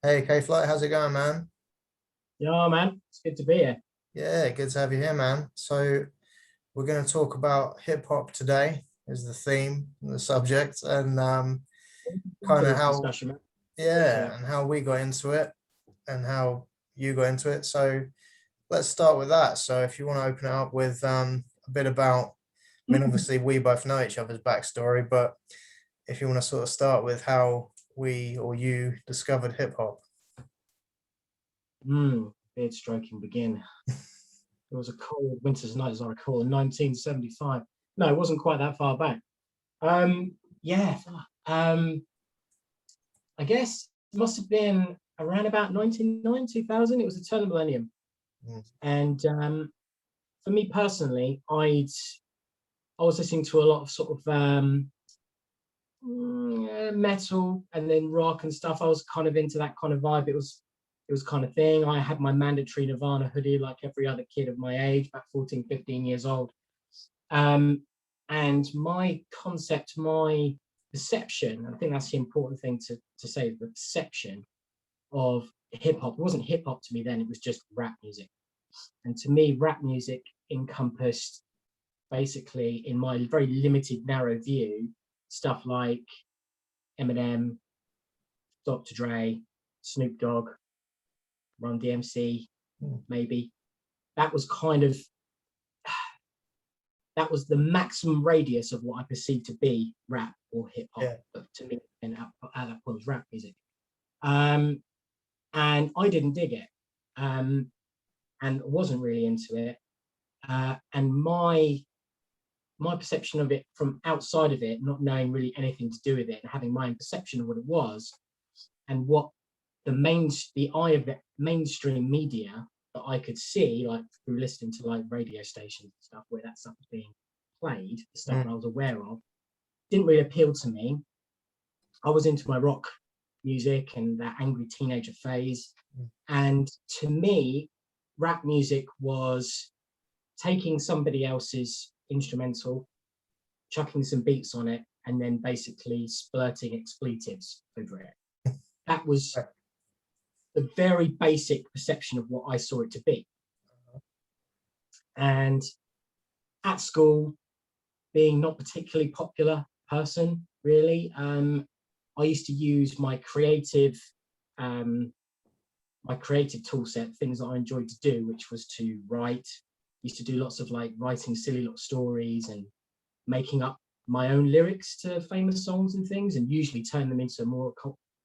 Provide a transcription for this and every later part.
Hey, K-Flight, how's it going, man? Yeah, man, it's good to be here. Yeah, good to have you here, man. So we're going to talk about hip hop today is the theme, the subject, and For kind of this how, discussion, man. Yeah. yeah, and how we got into it and how you got into it. So let's start with that. So if you want to open it up with a bit about, I mean, obviously we both know each other's backstory, but if you want to sort of start with how we or you discovered hip hop. Beard stroking begin. It was a cold winter's night, as I recall, in 1975. No, it wasn't quite that far back. Yeah. I guess it must have been around about 1999, 2000. It was the turn of the millennium. Mm, And for me personally, I was listening to a lot of sort of metal and then rock and stuff. I was kind of into that kind of vibe. It was kind of thing. I had my mandatory Nirvana hoodie like every other kid of my age, about 14, 15 years old. Um, and my concept, my perception, I think that's the important thing to say, the perception of hip hop. It wasn't hip hop to me then, it was just rap music. And to me, rap music encompassed basically, in my very limited, narrow view, stuff like Eminem, Dr. Dre, Snoop Dogg, Run DMC, mm, maybe. That was kind of that was the maximum radius of what I perceived to be rap or hip hop. yeah. But to me, and at that point, was rap music. Um, and I didn't dig it, and wasn't really into it. And my perception of it from outside of it, not knowing really anything to do with it, and having my own perception of what it was, and what the eye of the mainstream media that I could see, like through listening to like radio stations and stuff where that stuff was being played, the stuff that I Mm, was aware of, didn't really appeal to me. I was into my rock music and that angry teenager phase. mm, And to me, rap music was taking somebody else's instrumental, chucking some beats on it, and then basically splurting expletives over it. That was right. the very basic perception of what I saw it to be. And at school, being not particularly popular person, really, I used to use um, my creative tool set, things that I enjoyed to do, which was to write. Used to do lots of like writing silly little stories and making up my own lyrics to famous songs and things, and usually turn them into a more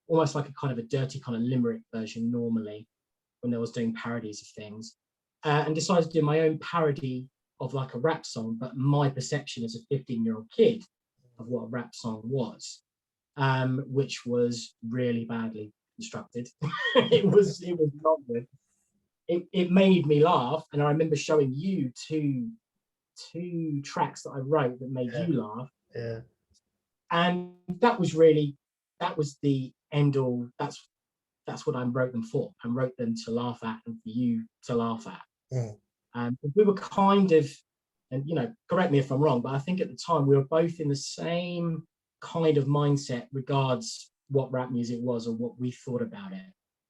almost like a kind of a dirty kind of limerick version normally when I was doing parodies of things, and decided to do my own parody of like a rap song, but my perception as a 15-year-old kid of what a rap song was, which was really badly constructed. It was not good. It made me laugh, and I remember showing you two tracks that I wrote that made Yeah, you laugh, yeah. and that was the end all. That's what I wrote them for. I wrote them to laugh at and for you to laugh at. Mm. We were kind of, and correct me if I'm wrong, but I think at the time we were both in the same kind of mindset regards what rap music was or what we thought about it.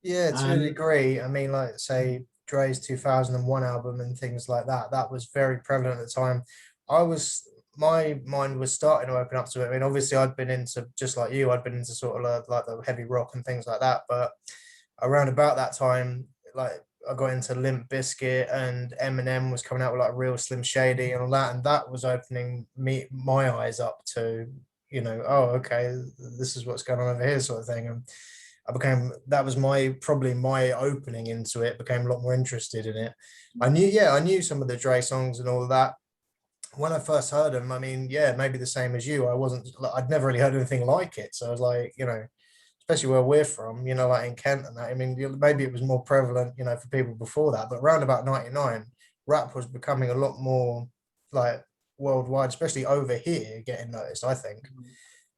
Yeah, to a Um, degree. I mean, like say Dre's 2001 album and things like that, that was very prevalent at the time. I was my mind was starting to open up to it. I mean, obviously I'd been into just like you, I'd been into sort of like the heavy rock and things like that, but around about that time, like I got into Limp Bizkit and Eminem was coming out with like Real Slim Shady and all that, and that was opening my eyes up to, oh, okay, this is what's going on over here, sort of thing. And that was probably my opening into it, became a lot more interested in it. I knew some of the Dre songs and all of that when I first heard them. I mean, yeah, maybe the same as you. I'd never really heard anything like it. So I was like, especially where we're from, like in Kent and that. I mean, maybe it was more prevalent, for people before that, but around about 99, rap was becoming a lot more like worldwide, especially over here, getting noticed, I think.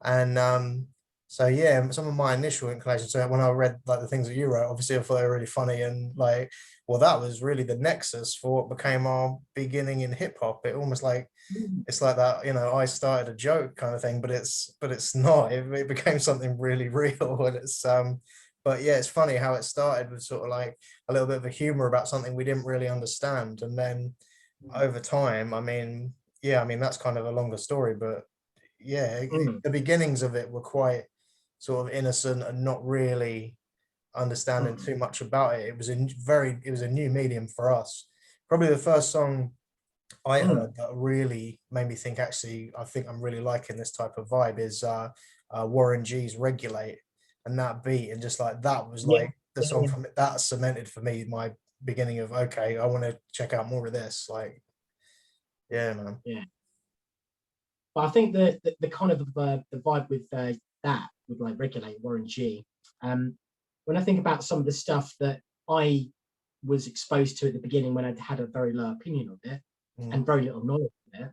And so yeah, some of my initial inclinations. So when I read like the things that you wrote, obviously I thought they were really funny and like, well, that was really the nexus for what became our beginning in hip hop. It almost like it's like that, I started a joke kind of thing, but it's not. It became something really real, and it's But yeah, it's funny how it started with sort of like a little bit of a humor about something we didn't really understand. And then over time, I mean, yeah, I mean, that's kind of a longer story, but yeah, Mm, the beginnings of it were quite sort of innocent and not really understanding mm, too much about it. It was a new medium for us. Probably the first song I mm. heard that really made me think, actually, I think I'm really liking this type of vibe is Warren G's Regulate, and that beat, and just like that was Yeah, like the yeah, song yeah, from that cemented for me my beginning of, okay, I want to check out more of this. Like, yeah, man. yeah. But I think the kind of the vibe with that with like Regulate Warren G. When I think about some of the stuff that I was exposed to at the beginning when I had a very low opinion of it Mm, and very little knowledge of it,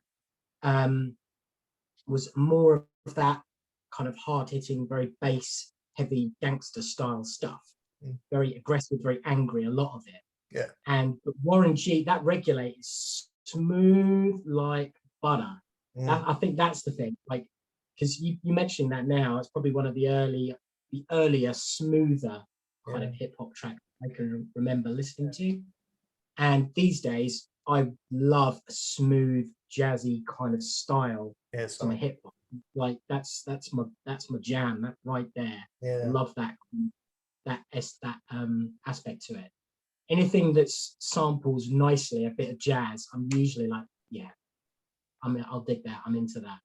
um, was more of that kind of hard hitting, very bass heavy gangster style stuff. mm, Very aggressive, very angry, a lot of it. yeah. And but Warren G, that Regulate is smooth like butter. Mm, I think that's the thing. Like, because you mentioning that now, it's probably one of the earlier, smoother kind yeah. of hip hop tracks I can remember listening to. And these days, I love a smooth, jazzy kind of style Yeah. to my So hip hop. Like that's my jam. That right there. I yeah. love that aspect to it. Anything that samples nicely a bit of jazz, I'm usually like, yeah, I'll dig that. I'm into that.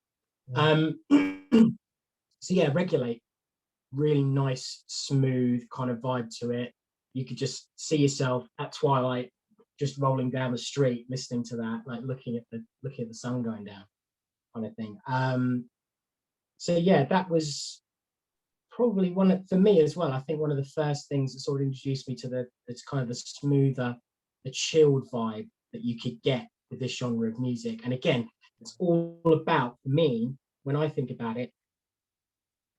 Mm, Um, so yeah, Regulate, really nice, smooth kind of vibe to it. You could just see yourself at twilight, just rolling down the street, listening to that, like looking at the sun going down, kind of thing. So yeah, that was probably for me as well. I think one of the first things that sort of introduced me to it's kind of the smoother, the chilled vibe that you could get with this genre of music. And again, it's all about, for me, when I think about it,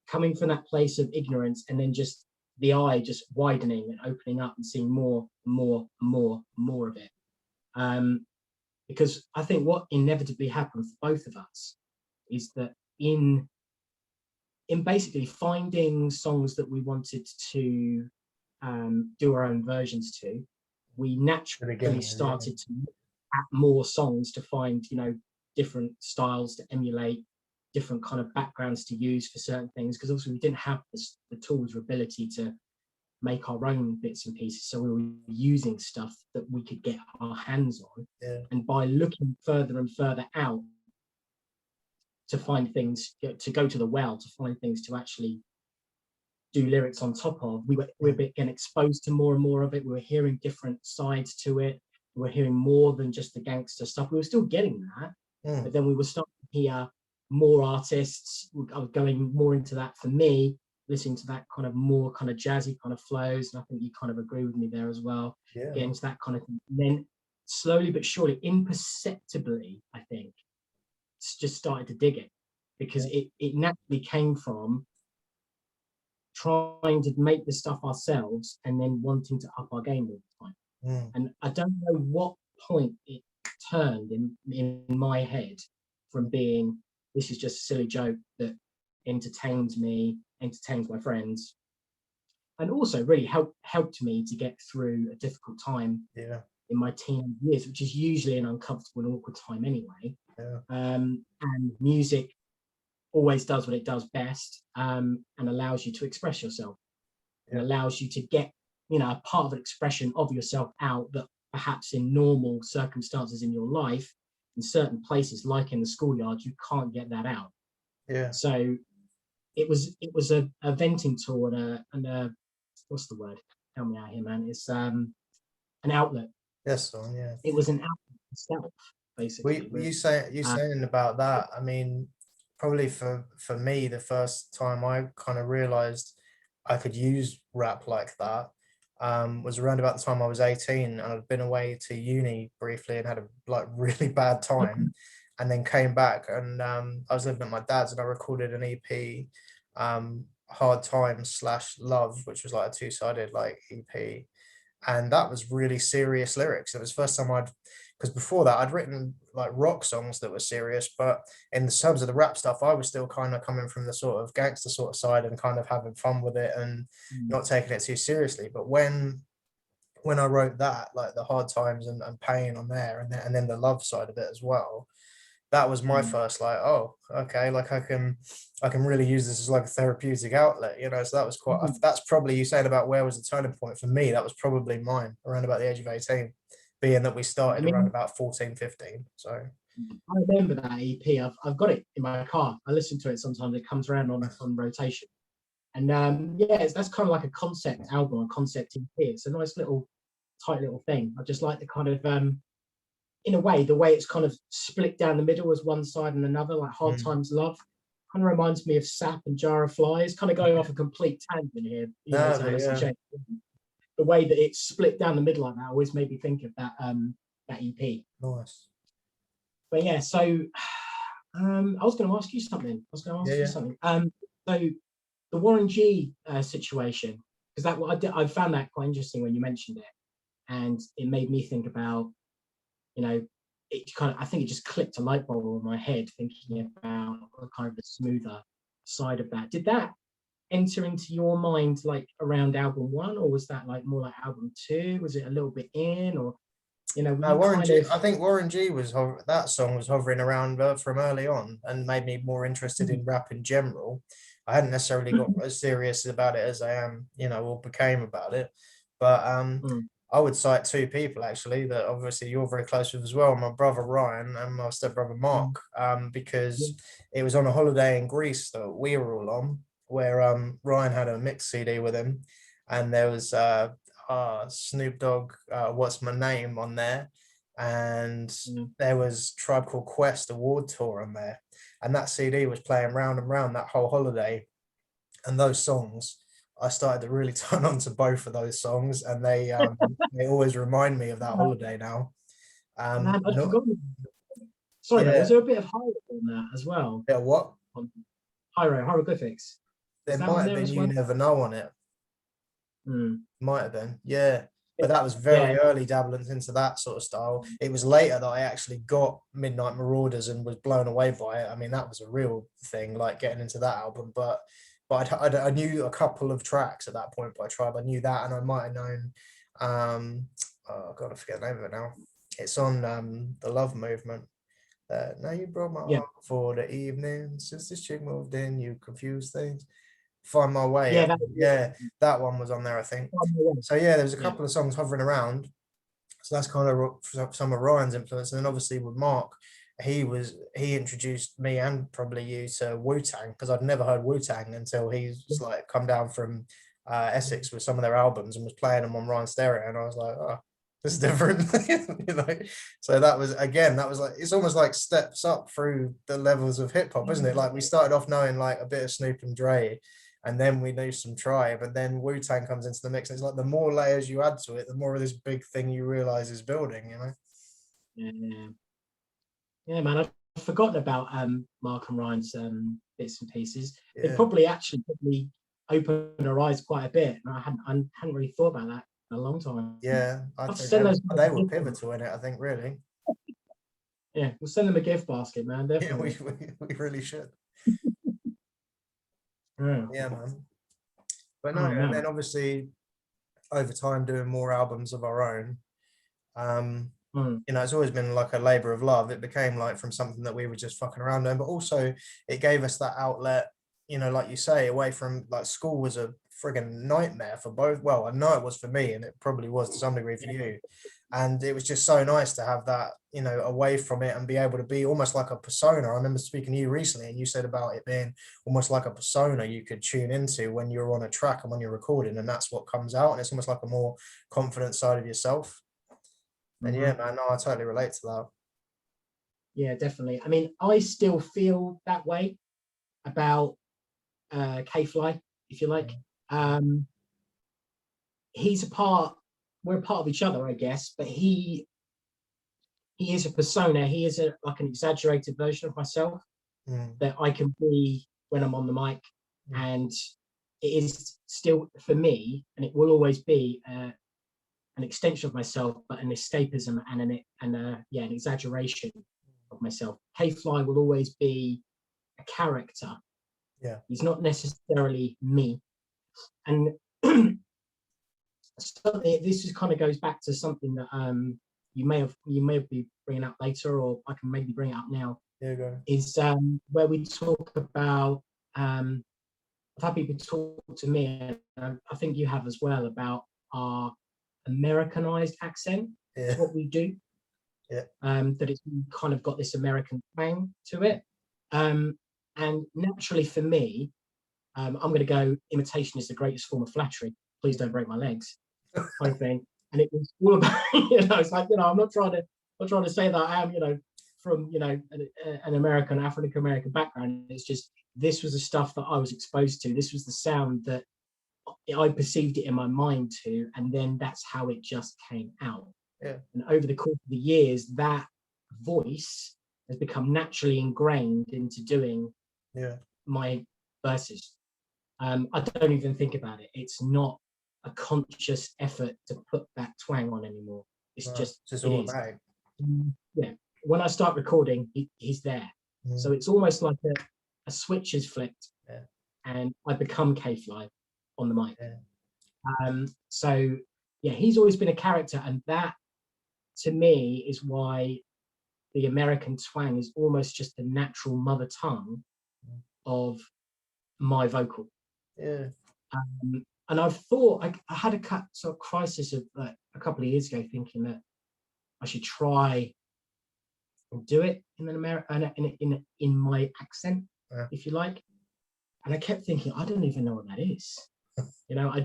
coming from that place of ignorance and then just the eye just widening and opening up and seeing more and more and more and more of it. Um, because I think what inevitably happened for both of us is that in basically finding songs that we wanted to do our own versions to, we the naturally beginning, yeah. started to look at more songs to find, different styles to emulate, different kind of backgrounds to use for certain things. Because also we didn't have the tools or ability to make our own bits and pieces. So we were using stuff that we could get our hands on. Yeah. And by looking further and further out to find things, to go to the well, to find things to actually do lyrics on top of, we were Mm, getting exposed to more and more of it. We were hearing different sides to it. We were hearing more than just the gangster stuff. We were still getting that, but mm, then we were starting to hear more artists. I was going more into that for me, listening to that kind of more kind of jazzy kind of flows. And I think you kind of agree with me there as well. yeah. Getting to that kind of thing. And then slowly but surely, imperceptibly, I think, just started to dig it because Yeah. it naturally came from trying to make the stuff ourselves and then wanting to up our game all the time. Mm, And I don't know what point it turned in my head from being, this is just a silly joke that entertains me, entertains my friends, and also really helped me to get through a difficult time yeah. in my teen years, which is usually an uncomfortable and awkward time anyway. Yeah. And music always does what it does best, and allows you to express yourself and Yeah. allows you to get, a part of an expression of yourself out that perhaps in normal circumstances in your life, in certain places, like in the schoolyard, you can't get that out. Yeah. So it was a venting tool and a what's the word? Help me out here, man. It's an outlet. Yes, son, yeah. It was an outlet itself, We basically, you really. say you Uh, saying about that? I mean, probably for me, the first time I kind of realized I could use rap like that was around about the time I was 18, and I'd been away to uni briefly and had a like really bad time, and then came back, and I was living at my dad's, and I recorded an EP, Hard Times slash Love, which was like a two-sided like EP, and that was really serious lyrics. It was the first time I'd because before that I'd written like rock songs that were serious, but in the terms of the rap stuff, I was still kind of coming from the sort of gangster sort of side and kind of having fun with it and Mm, not taking it too seriously. But when I wrote that, like the hard times and pain on there, and then the love side of it as well, that was my mm, first like, oh, okay, like I can really use this as like a therapeutic outlet, you know. So that was quite. mm. That's probably, you saying about where was the turning point for me. That was probably mine around about the age of 18, being that we I started around mean, about 14, 15. So I remember that EP. I've got it in my car. I listen to it sometimes. It comes around nice. on rotation. And yeah, that's kind of like a concept album, a concept EP. It's a nice little, tight little thing. I just like the kind of, in a way, the way it's kind of split down the middle as one side and another, like Hard Mm. Times Love. Kind of reminds me of Sap and Jar of Flies. Kind of going off a complete tangent here, No, to but Alice in yeah, Chains. The way that it's split down the middle like that always made me think of that EP. nice. But yeah, so I was going to ask you something. Yeah, yeah. So the Warren G situation, because I found that quite interesting when you mentioned it, and it made me think about, it kind of, I think it just clicked a light bulb on my head, thinking about kind of the smoother side of that. Did that enter into your mind like around album one, or was that like more like album two? Was it a little bit in, or were you Warren kind G. of I think Warren G was that song was hovering around from early on and made me more interested in rap in general. I hadn't necessarily got as serious about it as I am, or became about it. But Mm, I would cite two people actually that obviously you're very close with as well, my brother Ryan and my stepbrother mm, Mark, because it was on a holiday in Greece that we were all on, where Ryan had a mix CD with him, and there was Snoop Dogg, What's My Name on there, and mm. there was Tribe Called Quest Award Tour on there, and that CD was playing round and round that whole holiday, and those songs. I started to really turn on to both of those songs, and they always remind me of that holiday now. Man, I'd No, forgotten. Sorry, mate. Was yeah, there a bit of Hyro on that as well? yeah. What On Hieroglyphics. there Was that might on have there been, as you well? never know on it. Mm. Might have been, yeah. Yeah, But that was yeah. very early dabblings into that sort of style. It was later that I actually got Midnight Marauders and was blown away by it. I mean, that was a real thing, like getting into that album. But I knew a couple of tracks at that point by Tribe. I knew that, and I might have known. Oh God, I forget the name of it now. It's on the Love Movement. Now you broke my Yeah, heart for the evening. Since this chick moved in, you confuse things. Find My Way. yeah, that, Yeah, that one was on there, I think. yeah, So yeah, there was a yeah. couple of songs hovering around. So that's kind of some of Ryan's influence. And then obviously with Mark, he introduced me and probably you to Wu Tang, because I'd never heard Wu Tang until he's like come down from Essex with some of their albums and was playing them on Ryan Stereo, and I was like, oh, this is different, you know. So that was, again, that was like, it's almost like steps up through the levels of hip hop, isn't it? Like we started off knowing like a bit of Snoop and Dre, and then we knew some Tribe, and then Wu Tang comes into the mix. And it's like the more layers you add to it, the more of this big thing you realize is building, you know. Yeah, yeah, man. I've forgotten about Mark and Ryan's bits and pieces. It Yeah, probably opened our eyes quite a bit. And I hadn't really thought about that in a long time. yeah. I I'll have to think send those guys they a were gift. pivotal in it. I think really. Yeah, we'll send them a gift basket, man. Yeah, Definitely. we really should. Yeah. Yeah, man. But no, Oh and man. then obviously over time doing more albums of our own. Um, Mm. it's always been like a labor of love. It became like from something that we were just fucking around doing, but also it gave us that outlet, like you say, away from like school was a friggin' nightmare for both. Well, I know it was for me, and it probably was to some degree for you. And it was just so nice to have that, away from it and be able to be almost like a persona. I remember speaking to you recently, and you said about it being almost like a persona you could tune into when you're on a track and when you're recording, and that's what comes out. And it's almost like a more confident side of yourself. And yeah, Hmm. man, no, I totally relate to that. Yeah, definitely. I mean, I still feel that way about K Fly, if you like. Um, he's a part. We're a part of each other, I guess. But he is a persona. He is like an exaggerated version of myself Mm, that I can be when I'm on the mic, mm, and it is still for me, and it will always be an extension of myself, but an escapism and an exaggeration of myself. K-Fly will always be a character. Yeah. He's not necessarily me. And this just kind of goes back to something that you may be bringing up later, or I can maybe bring it up now. Yeah, go. Is where we talk about I've had people talk to me, and I think you have as well, about our Americanized accent. Yeah. Is what we do. Yeah. That it's kind of got this American twang to it. And naturally for me, I'm going to go, imitation is the greatest form of flattery. Please don't break my legs, kind of thing. And it was all about, it's like, I'm not trying to say that I am, from, an American, African American background. It's just, this was the stuff that I was exposed to. This was the sound that I perceived it in my mind to, and then that's how it just came out. Yeah. And over the course of the years, that voice has become naturally ingrained into doing my verses. I don't even think about it. It's not a conscious effort to put that twang on anymore. It's just automatic. Yeah. When I start recording, he's there. So it's almost like a switch is flipped, and I become K-Fly on the mic. So yeah, he's always been a character, and that to me is why the American twang is almost just the natural mother tongue of my vocal. Yeah. And I've thought I had a sort of crisis of a couple of years ago, thinking that I should try and do it in an in my accent, if you like. And I kept thinking, I don't even know what that is. I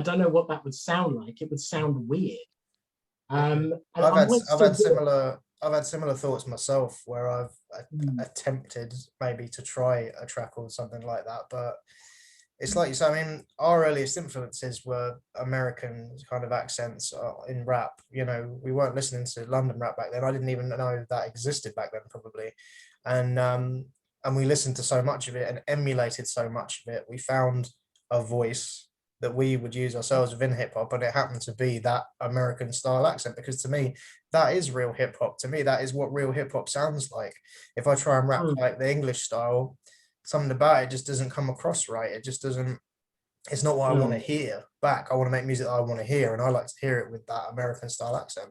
don't know what that would sound like. It would sound weird. I've had similar thoughts myself, where I've attempted maybe to try a track or something like that, but it's like you say. I mean, our earliest influences were American kind of accents in rap. We weren't listening to London rap back then. I didn't even know that existed back then, probably, and we listened to so much of it and emulated so much of it. We found a voice that we would use ourselves within hip hop, and it happened to be that American style accent, because to me, that is real hip hop. To me, that is what real hip hop sounds like. If I try and rap like the English style, something about it just doesn't come across right. It just doesn't, it's not what I want to hear back. I want to make music that I want to hear, and I like to hear it with that American style accent.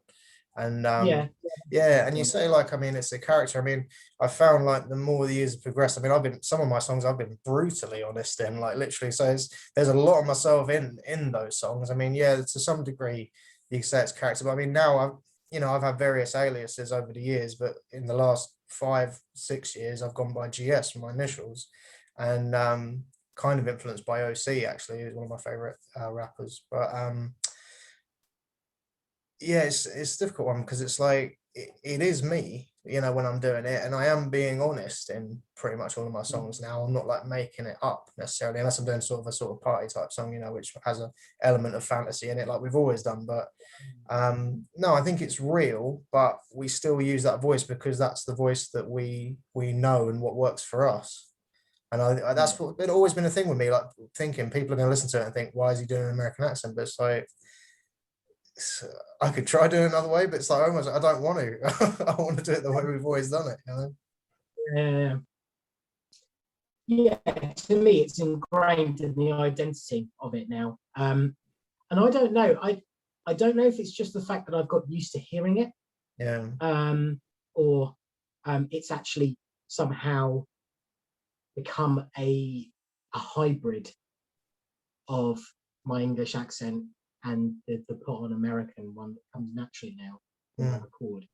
And and you say, like, I mean, it's a character. I mean, I found, like, the more the years have progressed, I mean, some of my songs I've been brutally honest in, like, literally. So there's a lot of myself in those songs. I mean, yeah, to some degree you can say it's character, but I mean, now I've had various aliases over the years, but in the last 5-6 years I've gone by GS for my initials, and kind of influenced by OC, actually, who's one of my favorite rappers. But yeah, it's a difficult one, because it's like it is me, when I'm doing it, and I am being honest in pretty much all of my songs now. I'm not like making it up necessarily, unless I'm doing sort of party type song, which has an element of fantasy in it, like we've always done. But no, I think it's real, but we still use that voice because that's the voice that we know and what works for us. And that's always been a thing with me, like thinking people are going to listen to it and think, why is he doing an American accent? But it's like, I could try doing it another way, but it's like, almost, I don't want to. I want to do it the way we've always done it. Yeah, to me, it's ingrained in the identity of it now. And I don't know. I don't know if it's just the fact that I've got used to hearing it. Yeah. Or it's actually somehow become a hybrid of my English accent and the put on American one that comes naturally now when I record.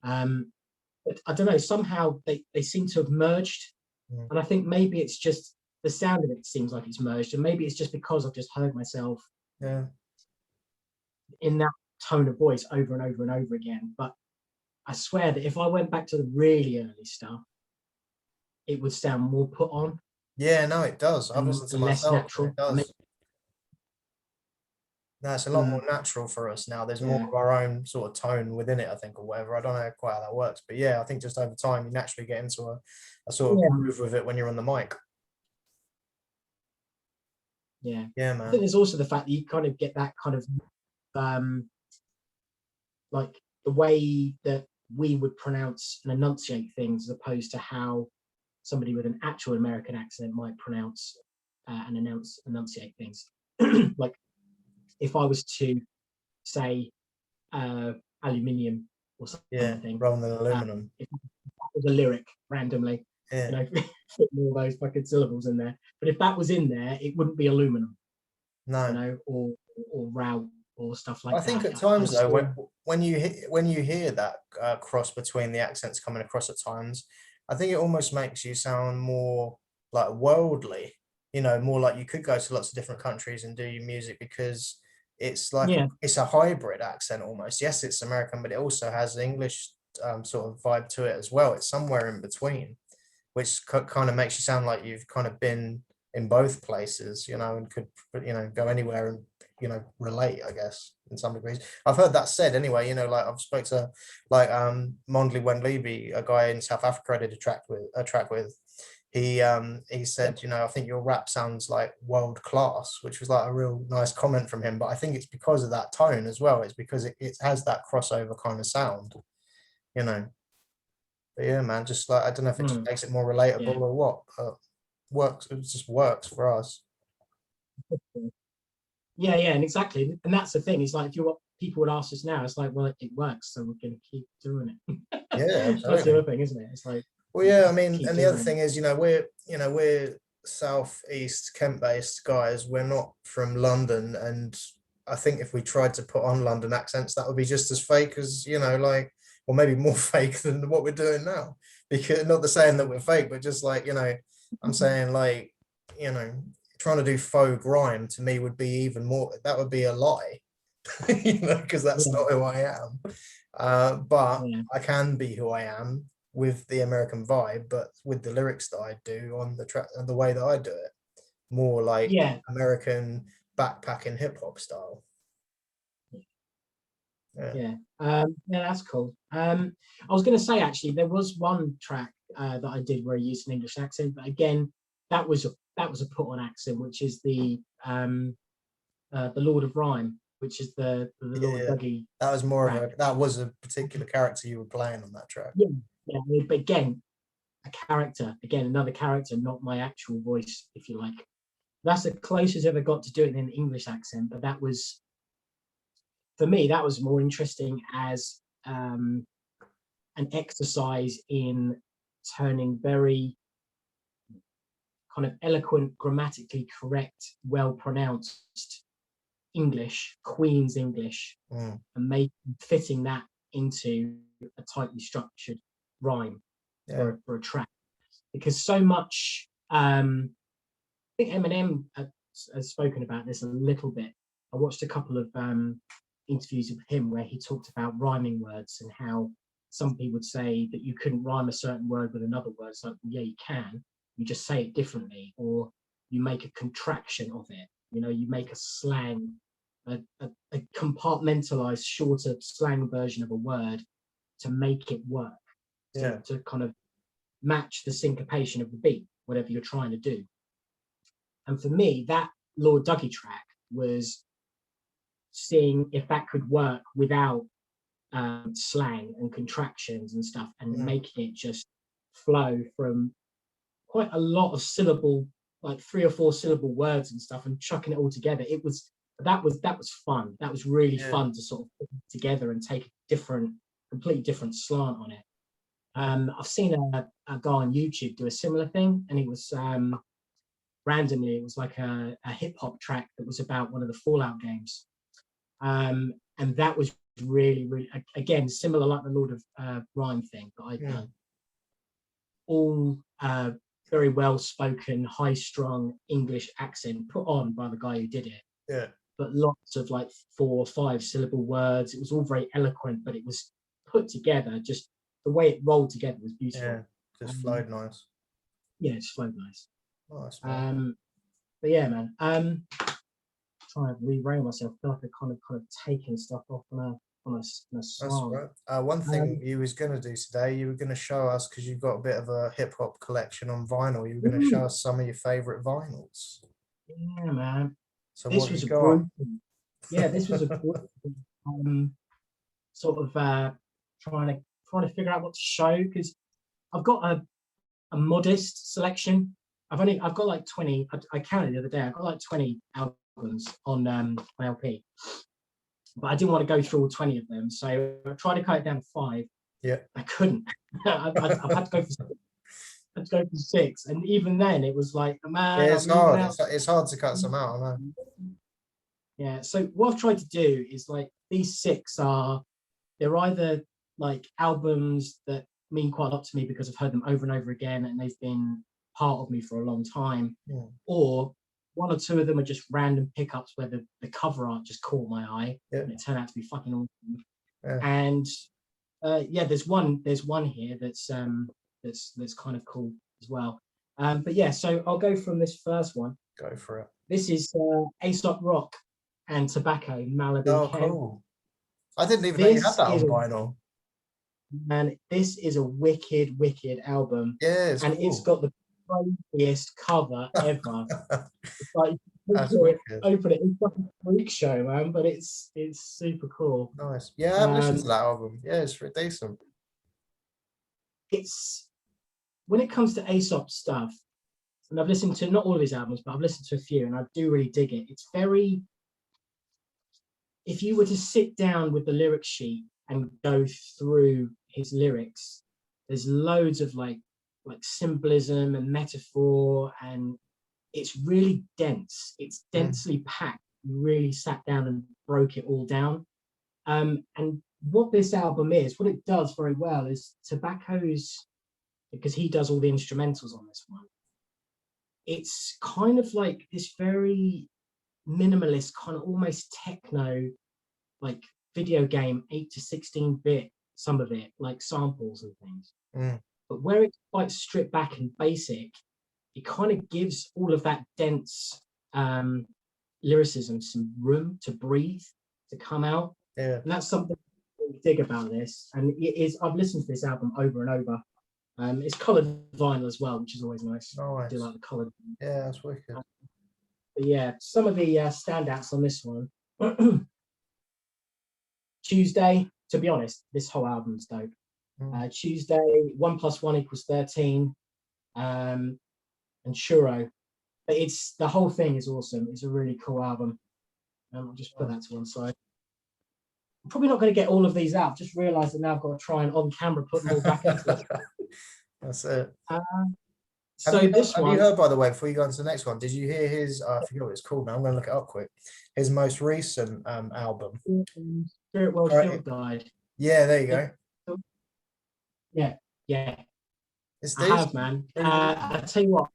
But I don't know, somehow they seem to have merged. And I think maybe it's just the sound of it seems like it's merged, and maybe it's just because I've just heard myself in that tone of voice over and over and over again. But I swear that if I went back to the really early stuff, it would sound more put on. Yeah, no, it does. I've listened to myself. Natural. It does. No, it's a lot more natural for us now. There's more of our own sort of tone within it, I think, or whatever. I don't know quite how that works, but yeah, I think just over time you naturally get into a sort of groove with it when you're on the mic. Yeah, man. I think there's also the fact that you kind of get that kind of like the way that we would pronounce and enunciate things, as opposed to how somebody with an actual American accent might pronounce and enunciate things. Like if I was to say aluminium or something, rather than aluminum. if that was a lyric randomly, Yeah. you know, putting all those fucking syllables in there. But if that was in there, it wouldn't be aluminum, No. you know, or route or stuff like I that. think at times though, when you hear that cross between the accents coming across at times, I think it almost makes you sound more like worldly, you know, more like you could go to lots of different countries and do your music, because it's like Yeah. it's a hybrid accent almost. Yes, it's American, but it also has English sort of vibe to it as well. It's somewhere in between, which kind of makes you sound like you've kind of been in both places, you know, and could, you know, go anywhere and, you know, relate, I guess, in some degrees. I've heard that said anyway, you know, like I've spoke to like Mondley Wenleby, a guy in South Africa I did a track with. He said, you know, I think your rap sounds like world class, which was like a real nice comment from him. But I think it's because of that tone as well. It's because it has that crossover kind of sound, you know. But yeah, man, just like, I don't know if it just makes it more relatable or what, but works. It just works for us. Yeah, and exactly. And that's the thing. It's like, if you what people would ask us now, it's like, well, it works, so we're going to keep doing it. Yeah, That's the absolutely. other thing, isn't it? It's like, Well, yeah, I mean, keep and the other doing it. thing is, you know, we're southeast Kent-based guys. We're not from London, and I think if we tried to put on London accents, that would be just as fake as, you know, like, or maybe more fake than what we're doing now. Because not the saying that we're fake, but just like, you know, I'm saying like, you know, trying to do faux grime to me would be even more. That would be a lie, you know, because that's Yeah. not who I am. But Yeah. I can be who I am with the American vibe, but with the lyrics that I do on the track and the way that I do it, more like Yeah. American backpacking hip hop style. Yeah. Yeah, that's cool. I was going to say, actually, there was one track that I did where I used an English accent, but again, that was a put on accent, which is the Lord of Rhyme, which is the Lord Yeah, Dougie that was more track. of that was a particular character you were playing on that track. Yeah, but again, another character, not my actual voice, if you like. That's the closest I ever got to doing an English accent, but that was, for me, that was more interesting as an exercise in turning very kind of eloquent, grammatically correct, well pronounced English, Queen's English, and fitting that into a tightly structured rhyme for a track. Because so much, I think Eminem has spoken about this a little bit. I watched a couple of interviews with him where he talked about rhyming words and how some people would say that you couldn't rhyme a certain word with another word. It's like, well, yeah, you can. You just say it differently, or you make a contraction of it. You know, you make a slang, a compartmentalized, shorter slang version of a word to make it work, to kind of match the syncopation of the beat, whatever you're trying to do. And for me, that Lord Dougie track was seeing if that could work without slang and contractions and stuff, and making it just flow from quite a lot of syllable, like 3 or 4 syllable words and stuff, and chucking it all together. That was fun. That was really fun to sort of put it together and take a completely different slant on it. I've seen a guy on YouTube do a similar thing, and it was randomly, it was like a hip hop track that was about one of the Fallout games. And that was really, really, again, similar like the Lord of Rhyme thing that I'd done. All very well spoken, high strung English accent put on by the guy who did it. Yeah. But lots of like 4 or 5 syllable words. It was all very eloquent, but it was put together. Just the way it rolled together was beautiful. Yeah, just flowed nice. Yeah, it just flowed nice. Nice, but yeah, man. Trying to re-rail myself. I feel like I kind of taking stuff off on a song. That's right. One thing you was going to do today, you were going to show us, because you've got a bit of a hip hop collection on vinyl, you were going to show us some of your favorite vinyls. Yeah, man. So this what was you a got? brutal. Yeah, this was a brutal. sort of trying to figure out what to show, because I've got a modest selection. I've got like 20. I counted the other day. I've got like 20 albums on my LP, but I didn't want to go through all 20 of them, so I tried to cut it down to 5. Yeah, I couldn't. I've had to go for 6. I had to go for 6, and even then, it was like, man, yeah, I'm it's leaving hard. out. It's hard to cut some out. I know. Yeah. So what I've tried to do is like these 6 they're either like albums that mean quite a lot to me because I've heard them over and over again and they've been part of me for a long time, Yeah. or 1 or 2 of them are just random pickups where the cover art just caught my eye, Yeah. and it turned out to be fucking awesome. Yeah. And yeah, there's one here that's kind of cool as well. But yeah, so I'll go from this first one. Go for it. This is Aesop Rock and Tobacco, Malibu Oh, Chem. cool. I didn't even know you had This that on is vinyl. Man, this is a wicked album, Yeah, it's and cool. it's got the craziest cover ever. It's like That's open wicked. it, it's like a freak show, man. But it's super cool. Nice. Yeah, I've listened to that album. Yeah, it's pretty decent. It's when it comes to Aesop stuff, and I've listened to not all of his albums, but I've listened to a few, and I do really dig it. It's very, if you were to sit down with the lyric sheet and go through his lyrics, there's loads of like symbolism and metaphor, and it's really dense. It's densely packed. You really sat down and broke it all down. And what this album is, what it does very well is Tobacco's, because he does all the instrumentals on this one, it's kind of like this very minimalist, kind of almost techno, like video game 8 to 16-bit, some of it like samples and things. But where it's quite stripped back and basic, it kind of gives all of that dense lyricism some room to breathe, to come out. Yeah. And that's something I really dig about this. And it is, I've listened to this album over and over. It's coloured vinyl as well, which is always nice. Nice. I do like the coloured. Yeah, that's wicked. But yeah, some of the standouts on this one. Tuesday, to be honest, this whole album's dope. Tuesday, 1 + 1 = 13, and Churro. But it's, the whole thing is awesome. It's a really cool album. I'll just put that to one side. I'm probably not going to get all of these out. I've just realised that now I've got to try and on camera put them all back into it. That's it. So have you heard, by the way, before you go on to the next one, did you hear his, I forget what it's called now, I'm going to look it up quick, his most recent album? Spirit World Field Guide. Yeah, there you go. Yeah. It's I have, man. I tell you what,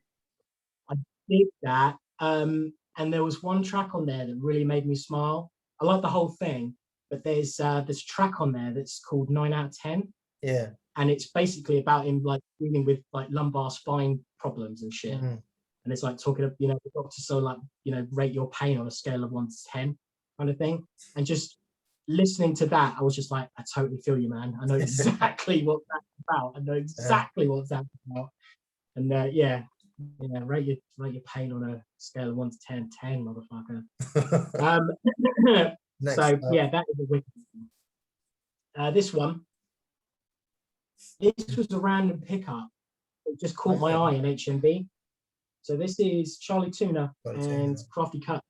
I did that. And there was one track on there that really made me smile. I like the whole thing, but there's this track on there that's called 9 out of 10. Yeah. And it's basically about him like dealing with like lumbar spine problems and shit. And it's like talking, the doctor, so like, rate your pain on a scale of 1 to 10 kind of thing. And just listening to that, I was just like, I totally feel you, man. I know exactly what that's about. I know exactly what that's about. And rate your pain on a scale of 1 to 10, 10, motherfucker. Yeah, that is a wicked one. This one, this was a random pickup. It just caught my eye in HMV. So this is Charlie Tuna and Crafty Cut.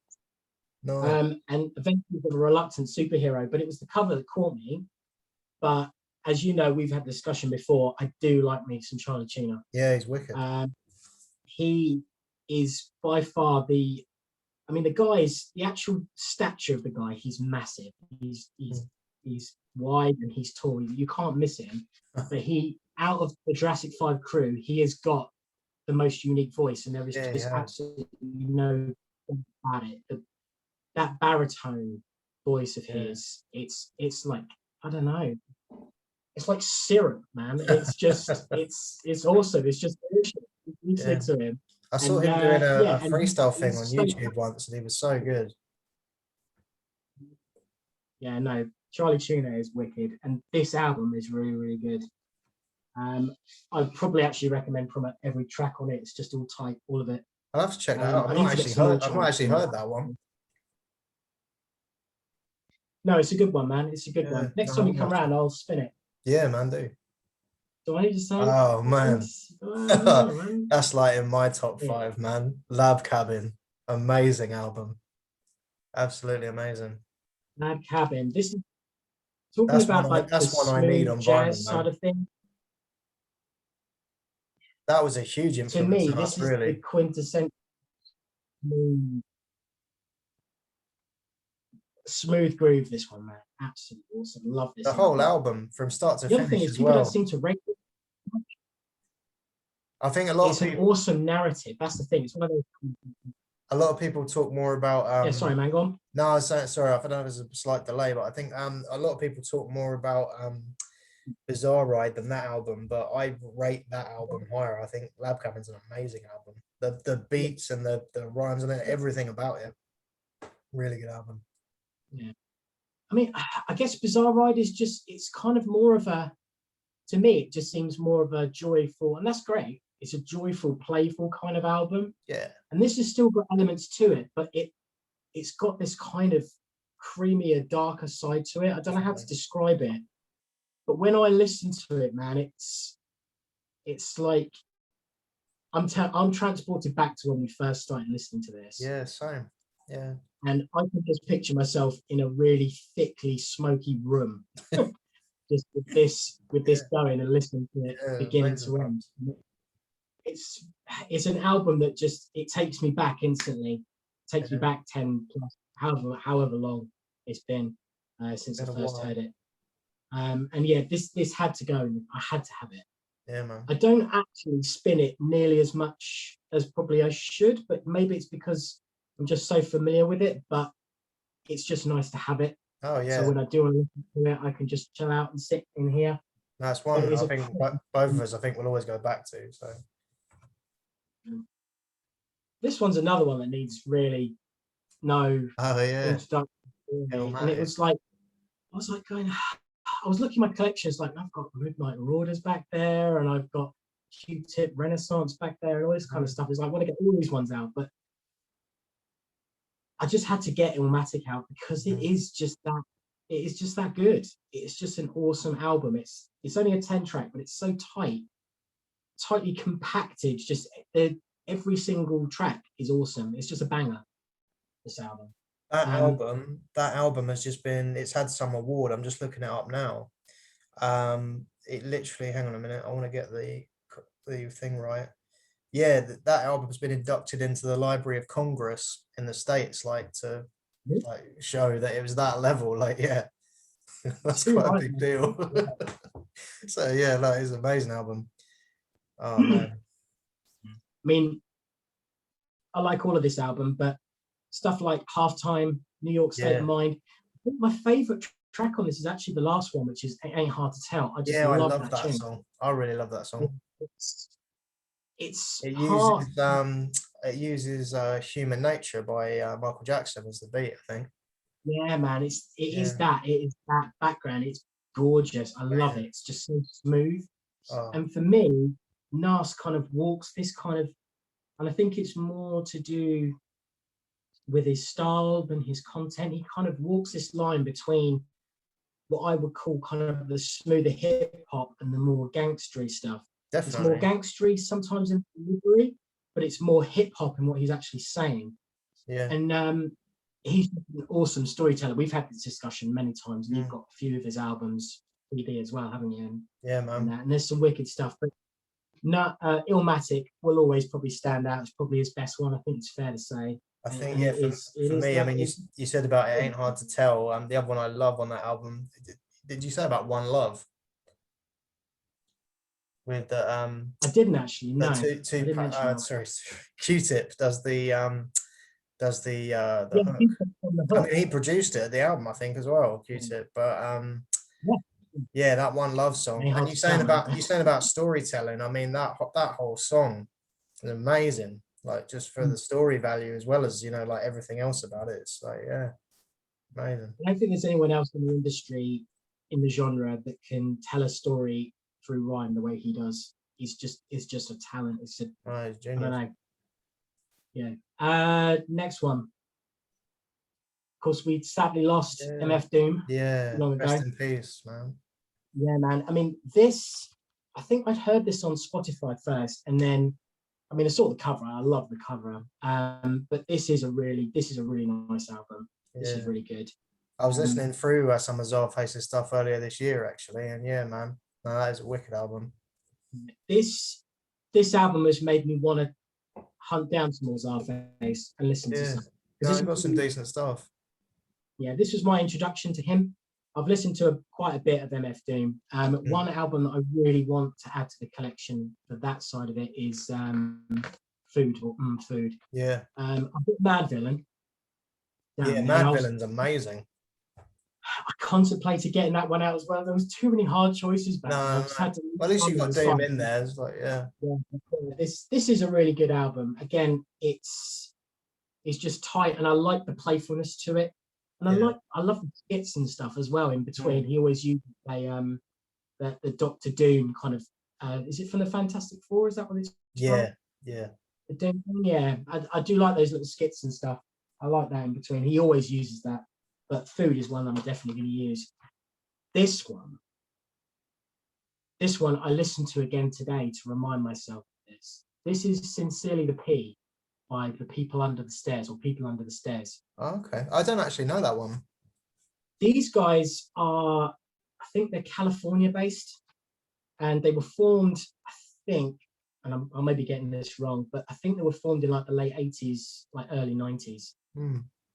And Adventures of a Reluctant Superhero, but it was the cover that caught me. But as you know, we've had a discussion before, I do like me some Charlie Tuna. Yeah, he's wicked. He is by far the guy's, the actual stature of the guy, he's massive. He's wide and he's tall. You can't miss him. But he, out of the Jurassic 5 crew, he has got the most unique voice, and there is just absolutely no about it. That baritone voice of his, it's like, I don't know, it's like syrup, man. It's just it's awesome. It's just delicious. Listening to him. I saw him doing a freestyle thing on YouTube once, and he was so good. Yeah, no, Charlie Tuna is wicked, and this album is really, really good. I'd probably actually recommend from every track on it. It's just all tight, all of it. I'll have to check that out. I've not actually heard that one. No, it's a good one, man. It's a good one. Next no, time I you come watched it. around, I'll spin it. Yeah, man, do. Do I need to say Oh man, points? No, man. that's like in my top Yeah. 5, man. Lab Cabin, amazing album, absolutely amazing. Mad Cabin. This is talking about like the That's one I need smooth on vinyl, jazz man. side of things. That was a huge To influence me, on this us, is the really. quintessential smooth groove. This one, man, absolutely awesome. Love The this whole album. album from start to The other thing finish is as people don't well. seem to rate it. I think a lot of It's an people, awesome narrative. That's the thing. It's one of those. talk more about Yeah, sorry, man. Go on. no, I was saying, sorry, I don't know if there's a slight delay, but I think a lot of people talk more about Bizarre Ride than that album, but I rate that album higher. I think Lab Cabin's an amazing album. The Yeah, beats and the rhymes and everything about it, really good album. yeah. I mean, I guess Bizarre Ride is just, it's kind of more of a, to me, it just seems more of a joyful, and that's great. It's a joyful, playful kind of album. Yeah, And this has still got elements to it, but it's got this kind of creamier, darker side to it. I don't know how to describe it, but when I listen to it, man, it's like I'm transported back to when we first started listening to this. yeah, same. Yeah, And I can just picture myself in a really thickly smoky room, just with this going and listening to it yeah, beginning amazing, to man. end. It's it's an album that just, it takes me back instantly. Takes me Yeah, back 10 plus, however long it's been since I been a first while. heard it. And yeah, this had to go. I had to have it. Yeah, man. I don't actually spin it nearly as much as probably I should, but maybe it's because I'm just so familiar with it. But it's just nice to have it. Oh So yeah, when I do want to listen to it, I can just chill out and sit in here. that's But one it is I a think both of us, I think, will always go back to. So this one's another one that needs really no oh yeah, introduction. Really. And it Illmatic. was like, I was like going, I was looking at my collections, like I've got Midnight Marauders back there, and I've got Q-Tip Renaissance back there, and all this kind of stuff. It's like I want to get all these ones out, but I just had to get Illmatic out because it is just that. It is just that good. It's just an awesome album. It's only a 10 track, but it's so tightly compacted. Just every single track is awesome. It's just a banger. This album. That album has just been, it's had some award. I'm just looking it up now. It literally, hang on a minute, I want to get the thing right. Yeah, that album's been inducted into the Library of Congress in the States, like to like show that it was that level. Like, yeah, that's Too quite a right, big man. deal. So yeah, that is an amazing album. Oh man. I mean, I like all of this album, but stuff like Halftime, New York State of Yeah. Mind. I think my favorite track on this is actually the last one, which is It Ain't Hard to Tell. I just Yeah, I love love that that tune. song. I really love that song. It's, it's It part, uses Human Nature by Michael Jackson as the beat, I think. yeah, man. It Yeah. is that background. It's gorgeous. I love it. Amazing. It's just so smooth. Oh, And for me, Nas kind of walks this kind of, and I think it's more to do with his style than his content. He kind of walks this line between what I would call kind of the smoother hip hop and the more gangstery stuff. It's more definitely. gangstery sometimes in delivery, but it's more hip hop in what he's actually saying. Yeah. And he's an awesome storyteller. We've had this discussion many times, and you've got a few of his albums, CD as well, haven't you? Yeah, man. And there's some wicked stuff. But no, Illmatic will always probably stand out. It's probably his best one. I think it's fair to say. I think And yeah, it is for me, I that mean, is. you said about It Ain't Hard to Tell. The other one I love on that album. Did you say about One Love with I didn't actually. No, I two didn't mention that. sorry, Q-Tip does the Yeah, hook. on the I hook. mean, he produced it, the album, I think, as well, Q-Tip. But Yeah, yeah, that One Love song. ain't And hard to tell, man. you saying about storytelling. I mean, that whole song is amazing. Like just for the story value as well as like everything else about it. It's like yeah, amazing. I don't think there's anyone else in the industry, in the genre, that can tell a story through rhyme the way he does. It's just a talent. Oh, he's I don't genius. know. Yeah. Next one. course, we sadly lost Yeah. MF Doom Yeah. long ago. Rest in peace, man. Yeah, man. I mean, I think I'd heard this on Spotify first, and then, I mean, I saw the cover. I love the cover. But this is a really nice album. This is Yeah. really good. I was Um, listening through some of Faces stuff earlier this year, actually, and yeah, man, no, that is a wicked album. this album has made me want to hunt down some more Czarface and listen to Yeah, some. no, Because I got some decent stuff. this was my introduction to him. I've listened to quite a bit of MF Doom. One album that I really want to add to the collection for that side of it is Food. Food. Yeah, I've got Mad Villain. yeah, Man, Mad Villain's amazing. I contemplated getting that one out as well. There was too many hard choices back then. I No, just had to. well, at least you got it's Doom fine. in there. It's like, yeah, This is a really good album. Again, it's just tight, and I like the playfulness to it, and yeah. I love the skits and stuff as well in between. He always used the Doctor Doom kind of. Is it from the Fantastic Four? Is that what it's from? Yeah, yeah. The Doom, yeah. I do like those little skits and stuff. I like that in between. He always uses that, but Food is one I'm definitely going to use. This one I listened to again today to remind myself of this. This is Sincerely the P by the People Under the Stairs, or People Under the Stairs. Oh, okay, I don't actually know that one. These guys are, I think they're California based, and they were formed, I think, and I may be getting this wrong, but I think they were formed in like the late 80s, like early 90s.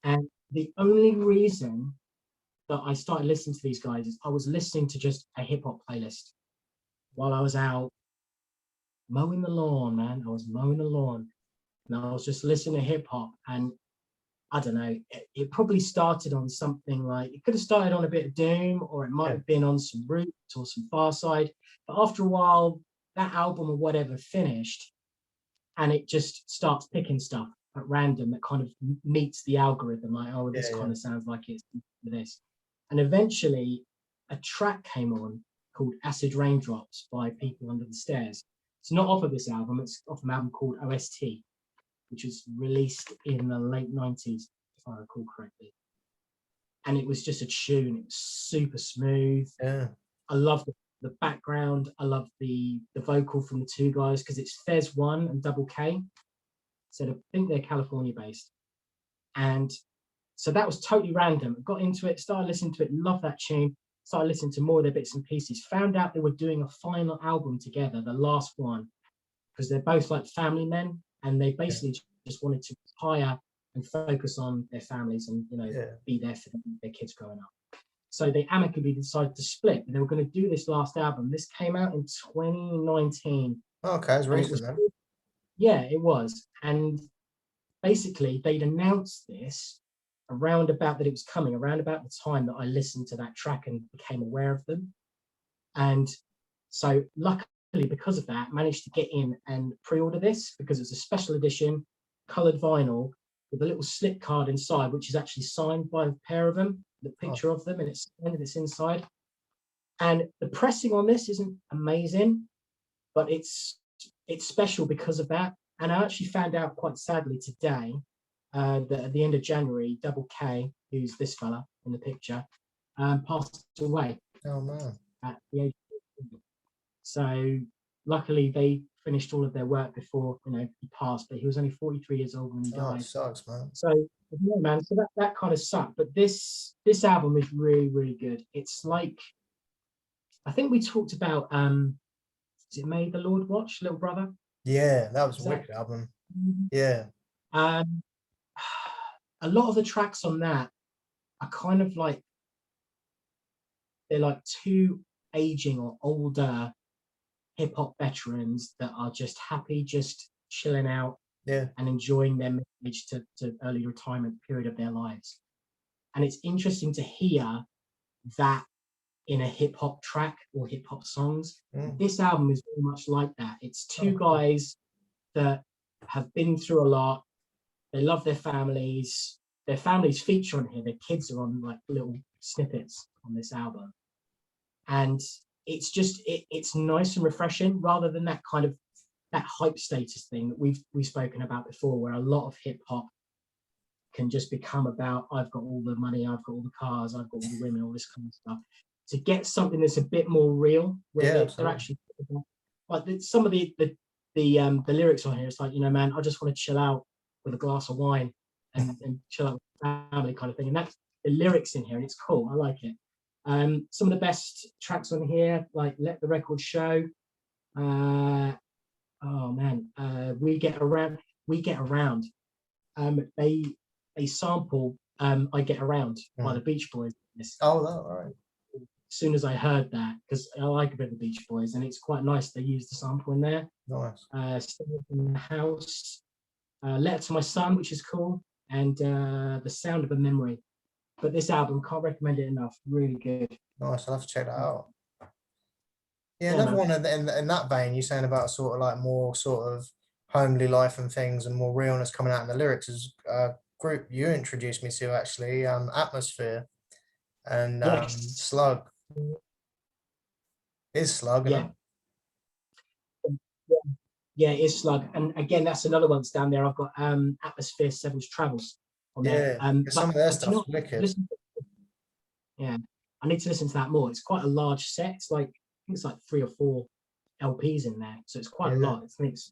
And the only reason that I started listening to these guys is I was listening to just a hip hop playlist while I was out mowing the lawn, man. I was mowing the lawn, and I was just listening to hip hop. And I don't know, it probably started on something like, it could have started on a bit of Doom, or it might have been on some Roots or some Far Side. But after a while, that album or whatever finished, and it just starts picking stuff at random that kind of meets the algorithm. Like, oh, this kind of sounds like it's for this. And eventually, a track came on called Acid Raindrops by People Under the Stairs. It's not off of this album, it's off an album called OST, which was released in the late 90s, if I recall correctly. And it was just a tune. It was super smooth. Yeah. I love the background. I love the vocal from the two guys, because it's Fez One and Double K. So I think they're California based. And so that was totally random. I got into it, started listening to it, loved that tune, started listening to more of their bits and pieces, found out they were doing a final album together, the last one, because they're both like family men, and they basically just wanted to retire and focus on their families and, be there for them, their kids growing up. So they amicably decided to split, and they were going to do this last album. This came out in 2019. Okay, it's recent then. Yeah, it was. And basically they'd announced this around about that it was coming, around about the time that I listened to that track and became aware of them. And so luckily, because of that, managed to get in and pre-order this, because it's a special edition, coloured vinyl with a little slip card inside, which is actually signed by a pair of them, the picture of them, and it's inside. And the pressing on this isn't amazing, but it's special because of that. And I actually found out quite sadly today that at the end of January, Double K, who's this fella in the picture, passed away. Oh man! At the age of 40. So luckily they finished all of their work before he passed, but he was only 43 years old when he died. Oh, it sucks, man. So yeah, man. So that kind of sucked. But this album is really, really good. It's like, I think we talked about is it May the Lord Watch, Little Brother? Yeah, that was a wicked album. Yeah. A lot of the tracks on that are kind of like, they're like two aging or older hip hop veterans that are just happy, just chilling out and enjoying their mid to early retirement period of their lives. And it's interesting to hear that in a hip hop track or hip hop songs. This album is very much like that. It's two guys that have been through a lot. They love their families. Their families feature on here. Their kids are on like little snippets on this album. And it's just, it's nice and refreshing, rather than that kind of, that hype status thing that we've spoken about before, where a lot of hip hop can just become about, I've got all the money, I've got all the cars, I've got all the women, all this kind of stuff. To get something that's a bit more real, where they're actually like some of the lyrics on here. It's like, you know, man, I just want to chill out with a glass of wine and chill out with family, kind of thing. And that's the lyrics in here, and it's cool. I like it. Some of the best tracks on here, like Let the Record Show. Oh man, We Get Around. They sample I Get Around by the Beach Boys. Oh, all right. As soon as I heard that, because I like a bit of the Beach Boys, and it's quite nice they use the sample in there. Nice. Stay in the House, Letter to My Son, which is cool, and The Sound of a Memory. But this album, can't recommend it enough. Really good. Nice. I'll have to check that out. Yeah, another one in that vein, you're saying about sort of like more sort of homely life and things and more realness coming out in the lyrics, is a group you introduced me to, actually, Atmosphere and Slug. Is Slug, yeah. Yeah, it is Slug. And again, that's another one that's down there. I've got Atmosphere Seven's Travels on there. Some of their stuff's wicked. Yeah, I need to listen to that more. It's quite a large set. It's like, I think it's like 3 or 4 LPs in there. So it's quite a lot. I think it's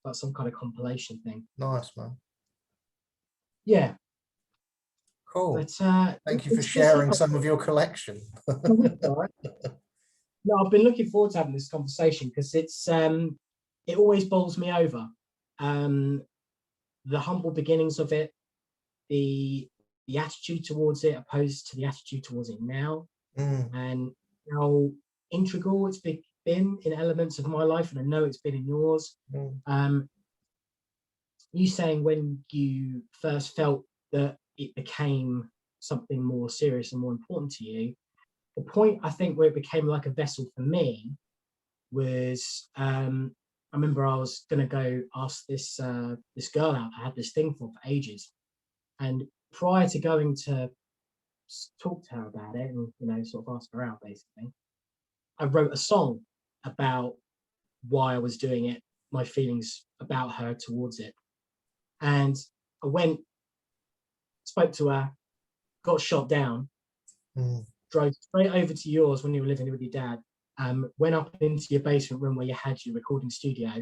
like some kind of compilation thing. Nice, man. Yeah. Cool. But, thank you for sharing some of your collection. No, I've been looking forward to having this conversation because it's it always bowls me over. The humble beginnings of it, the attitude towards it opposed to the attitude towards it now, and how integral it's been in elements of my life, and I know it's been in yours. You saying when you first felt that it became something more serious and more important to you, the point I think where it became like a vessel for me was, I remember I was going to go ask this girl out. I had this thing for ages, and prior to going to talk to her about it and, you know, sort of ask her out, basically, I wrote a song about why I was doing it, my feelings about her towards it. And I went, spoke to her, got shot down, drove straight over to yours when you were living with your dad, went up into your basement room where you had your recording studio,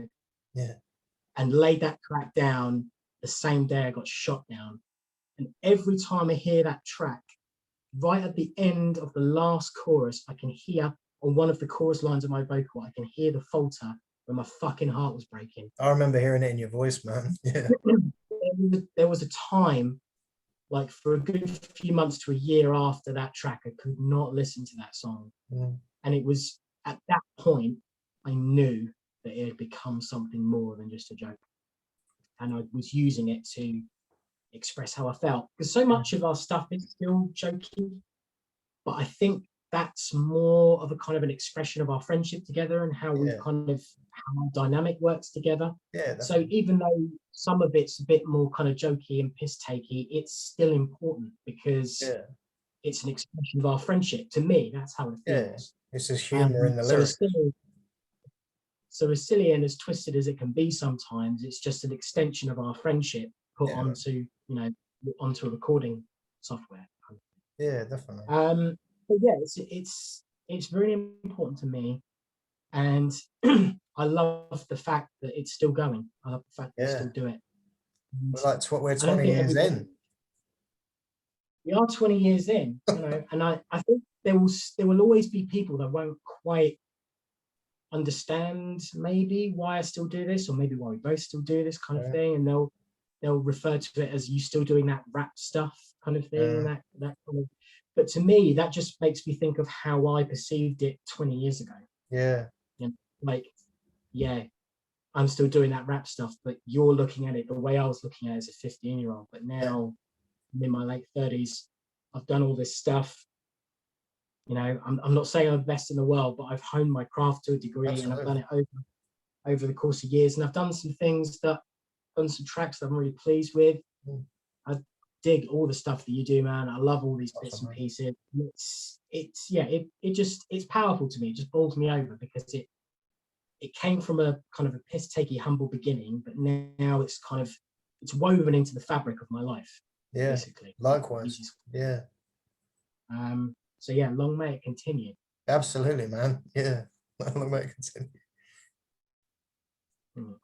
and laid that track down the same day I got shot down. And every time I hear that track, right at the end of the last chorus, I can hear on one of the chorus lines of my vocal, I can hear the falter where my fucking heart was breaking. I remember hearing it in your voice, man. Yeah. There was a time, like for a good few months to a year after that track, I could not listen to that song. And it was at that point I knew that it had become something more than just a joke. And I was using it to express how I felt. Because so much of our stuff is still jokey, but I think that's more of a kind of an expression of our friendship together and how we kind of, how our dynamic works together. So even though some of it's a bit more kind of jokey and piss takey, it's still important because it's an expression of our friendship. To me, that's how it feels. It's just humor in the lyrics. So as silly and as twisted as it can be sometimes, it's just an extension of our friendship put onto, you know, onto a recording software. Yeah, definitely. But yeah, it's very important to me, and I love the fact that it's still going. I love the fact that we still do it. We're 20 years in. We are 20 years in, you know, and I think there will always be people that won't quite understand maybe why I still do this, or maybe why we both still do this kind of thing, and they'll refer to it as you still doing that rap stuff kind of thing, and that kind of. But to me, that just makes me think of how I perceived it 20 years ago. Yeah. You know, like, yeah, I'm still doing that rap stuff, but you're looking at it the way I was looking at it as a 15-year-old. But now I'm in my late 30s. I've done all this stuff. You know, I'm not saying I'm the best in the world, but I've honed my craft to a degree, and I've done it over the course of years. And I've done some tracks that I'm really pleased with. I dig all the stuff that you do, man. I love all these bits and pieces. It's powerful to me. It just bowls me over because it came from a kind of a piss takey, humble beginning, but now it's woven into the fabric of my life. Yeah, basically. likewise. Yeah, So yeah, long may it continue. absolutely, man. Yeah. Long may it continue. Mm.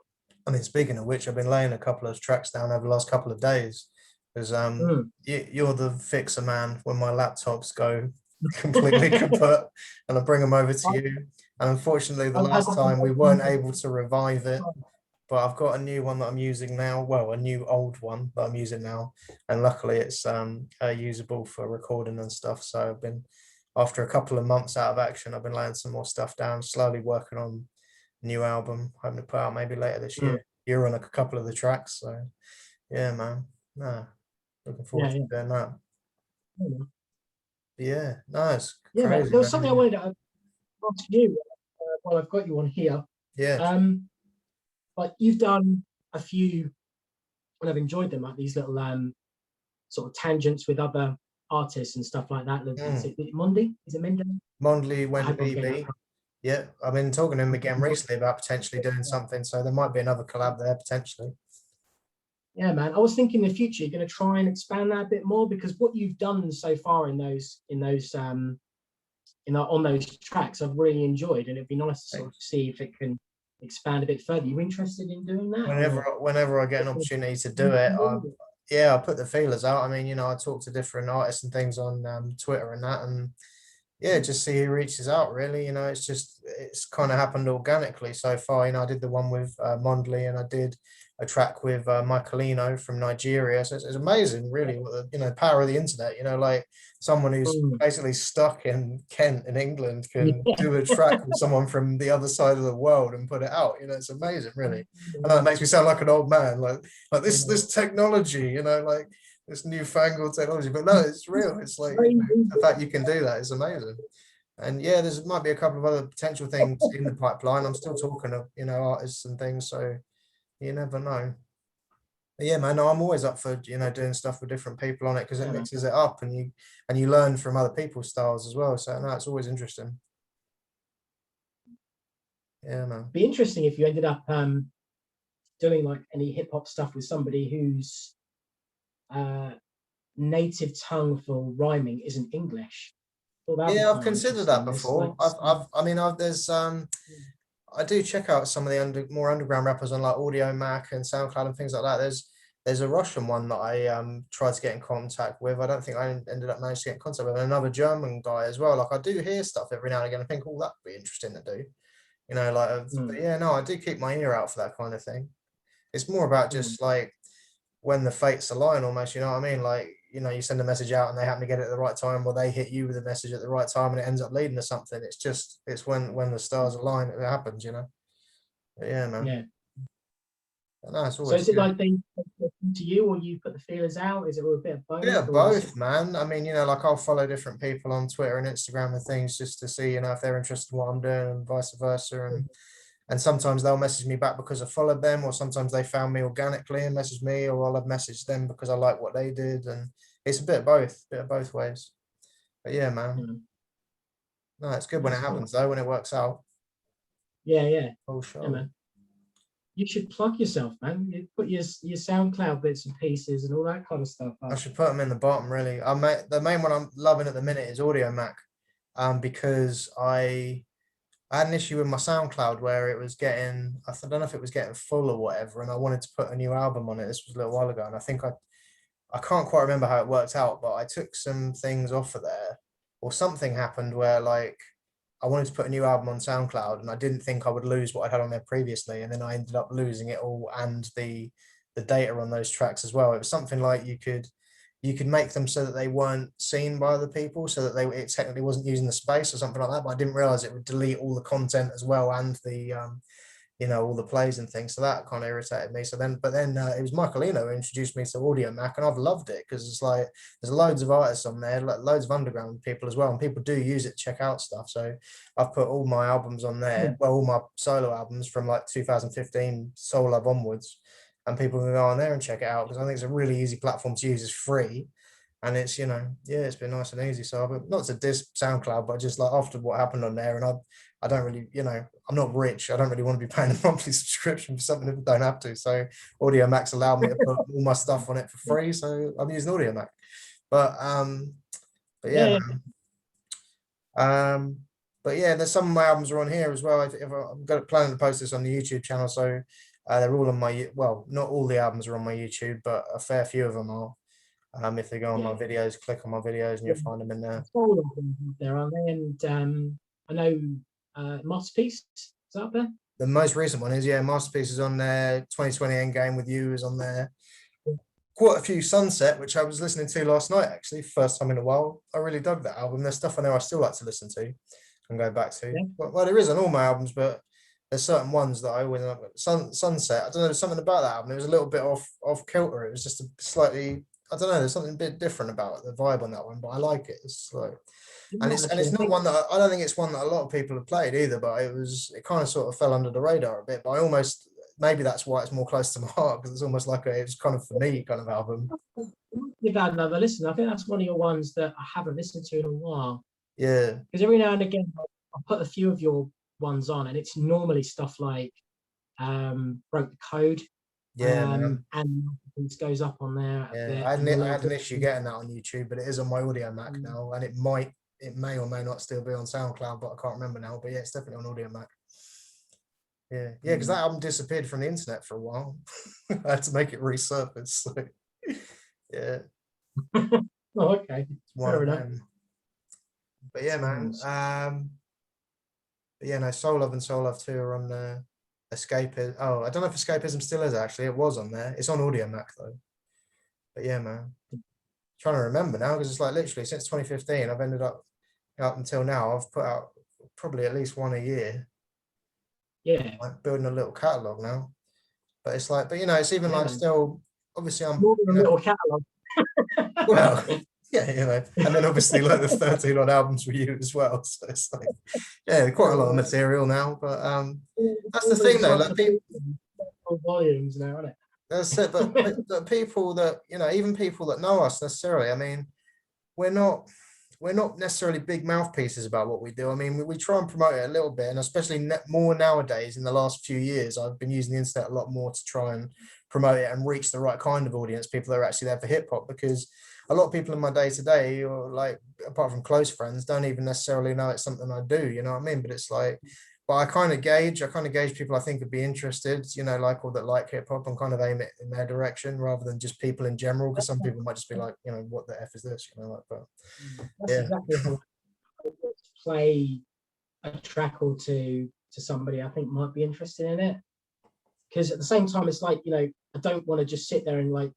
I mean, speaking of which, I've been laying a couple of tracks down over the last couple of days because Mm. you're the fixer man when my laptops go completely kaput, and I bring them over to you. And unfortunately, the I've had last time we weren't able to revive it, but I've got a new one that I'm using now. Well, a new old one that I'm using now, and luckily it's usable for recording and stuff. So I've been, after a couple of months out of action, I've been laying some more stuff down, slowly working on new album, hoping to put out maybe later this Mm. year. You're on a couple of the tracks, so yeah, man. No, looking forward Yeah, to yeah. doing that. Mm. But yeah, no, it's Yeah, man. crazy, There was something I man. wanted to ask you while I've got you on here. Yeah, Like you've done a few, and I've enjoyed them, like these little sort of tangents with other artists and stuff like that. Is it Mondi? Is it Mende? Mondley I went hope I'm getting that BB. Yeah, I've been talking to him again right. recently about potentially doing something, so there might be another collab there potentially. Yeah, man. I was thinking in the future you're going to try and expand that a bit more, because what you've done so far in on those tracks I've really enjoyed, and it'd be nice to sort of see if it can expand a bit further. You interested in doing that? Whenever I get an opportunity to do it, I put the feelers out. I mean, I talk to different artists and things on Twitter and that, and yeah, just see who reaches out really. It's kind of happened organically so far. I did the one with Mondley, and I did a track with Michaelino from Nigeria. So it's amazing really what the power of the internet, like someone who's basically stuck in Kent in England can do a track with someone from the other side of the world and put it out. It's amazing really. I know it makes me sound like an old man, like this technology, like this newfangled technology, but no, it's real. It's like the fact you can do that is amazing. And yeah, there's might be a couple of other potential things in the pipeline. I'm still talking to artists and things, so you never know. But yeah, man, no, I'm always up for doing stuff with different people on it because it mixes it up, and you learn from other people's styles as well. So no, it's always interesting. Yeah, man. Be interesting if you ended up doing like any hip hop stuff with somebody whose native tongue for rhyming isn't English. Well, Yeah, I've considered that before. I do check out some of the more underground rappers on like Audio Mac and SoundCloud and things like that. There's a Russian one that I tried to get in contact with. I don't think I ended up managing to get in contact with, and another German guy as well. Like I do hear stuff every now and again. I think, oh, that'd be interesting to do. But yeah, no, I do keep my ear out for that kind of thing. It's more about just like when the fates align almost, you know what I mean? Like, you send a message out and they happen to get it at the right time, or they hit you with a message at the right time and it ends up leading to something. It's when the stars align, it happens, But yeah, man. Yeah. No, it's So always is it good. like they come to you, or you put the feelers out? Is it a bit of both? Yeah, Or is both, man. I mean, like I'll follow different people on Twitter and Instagram and things just to see, if they're interested in what I'm doing and vice versa. And sometimes they'll message me back because I followed them, or sometimes they found me organically and messaged me, or I'll have messaged them because I like what they did. And it's a bit of both ways. But yeah, man. No, it's good when it happens though, when it works out. Yeah, yeah. Oh, sure. Yeah, man. You should plug yourself, man. You put your SoundCloud bits and pieces and all that kind of stuff up. I should put them in the bottom, really. The main one I'm loving at the minute is Audio Mac, because I had an issue with my SoundCloud where it was getting, I don't know if it was getting full or whatever, and I wanted to put a new album on it. This was a little while ago, and I think I can't quite remember how it worked out, but I took some things off of there, or something happened where like I wanted to put a new album on SoundCloud, and I didn't think I would lose what I had on there previously, and then I ended up losing it all and the data on those tracks as well. It was something like you could make them so that they weren't seen by other people, so that it technically wasn't using the space or something like that. But I didn't realize it would delete all the content as well, and the all the plays and things. So that kind of irritated me. But then it was Michaelino who introduced me to Audio Mac, and I've loved it because it's like there's loads of artists on there, loads of underground people as well, and people do use it to check out stuff. So I've put all my albums on there, well, all my solo albums from like 2015 Soul Love onwards, and people can go on there and check it out because I think it's a really easy platform to use. It's free. And it's, it's been nice and easy. So I've not to diss SoundCloud, but just like after what happened on there, and I don't really, I'm not rich. I don't really want to be paying a monthly subscription for something if I don't have to. So Audio Max allowed me to put all my stuff on it for free. So I'm using Audio Mac. But yeah, Yeah, man. But yeah, there's some of my albums are on here as well. If I'm going to plan to post this on the YouTube channel, so they're all on my, well, not all the albums are on my YouTube, but a fair few of them are. If they go on my videos, click on my videos, and you'll find them in there. all of them there, aren't they? And I know Masterpiece is up there. The most recent one is, yeah, Masterpiece is on there. 2020 Endgame with You is on there. Quite a few Sunset, which I was listening to last night, actually, first time in a while. I really dug that album. There's stuff on there I still like to listen to and go back to. Yeah. Well, there is on all my albums, but there's certain ones that I always Sunset. I don't know, there's something about that album. It was a little bit off kilter. It was just a slightly, I don't know, there's something a bit different about the vibe on that one, but I like it. It's like, and it's not one that I don't think it's one that a lot of people have played either, but it kind of sort of fell under the radar a bit. But I almost, maybe that's why it's more close to my heart, because it's almost like it's kind of for me kind of album. Give that another listen. I think that's one of your ones that I haven't listened to in a while. Yeah, because every now and again I'll put a few of your ones on, and it's normally stuff like Broke the Code. Yeah, and it goes up on there. Yeah, I had an issue getting that on YouTube, but it is on my Audio Mac now, and it may or may not still be on SoundCloud, but I can't remember now. But yeah, it's definitely on Audio Mac. Yeah, because that album disappeared from the internet for a while. I had to make it resurface. So, yeah. Oh, okay. Fair enough. But yeah, man. But yeah, no, Soul Love and Soul Love 2 are on there. Escapism. Oh, I don't know if Escapism still is actually. It was on there. It's on Audio Mac though. But yeah, man. Trying to remember now, because it's like literally since 2015, I've ended up until now, I've put out probably at least one a year. Yeah. Like building a little catalogue now. But it's like, but it's even like still, obviously I'm more than a little catalogue. Well, yeah, and then obviously like the 13 odd albums for you as well. So it's like, yeah, quite a lot of material now. But that's the thing though, like people volumes now, isn't it? That's it, but people that even people that know us necessarily, I mean, we're not necessarily big mouthpieces about what we do. I mean, we try and promote it a little bit, and especially more nowadays in the last few years, I've been using the internet a lot more to try and promote it and reach the right kind of audience, people that are actually there for hip hop, because a lot of people in my day to day, or like apart from close friends, don't even necessarily know it's something I do. You know what I mean? But it's like, but I kind of gauge people I think would be interested, like, or that like hip hop, and kind of aim it in their direction rather than just people in general. Because some people might just be like, what the F is this? But that's exactly how I play a track or two to somebody I think might be interested in it. Because at the same time, it's like, I don't want to just sit there and like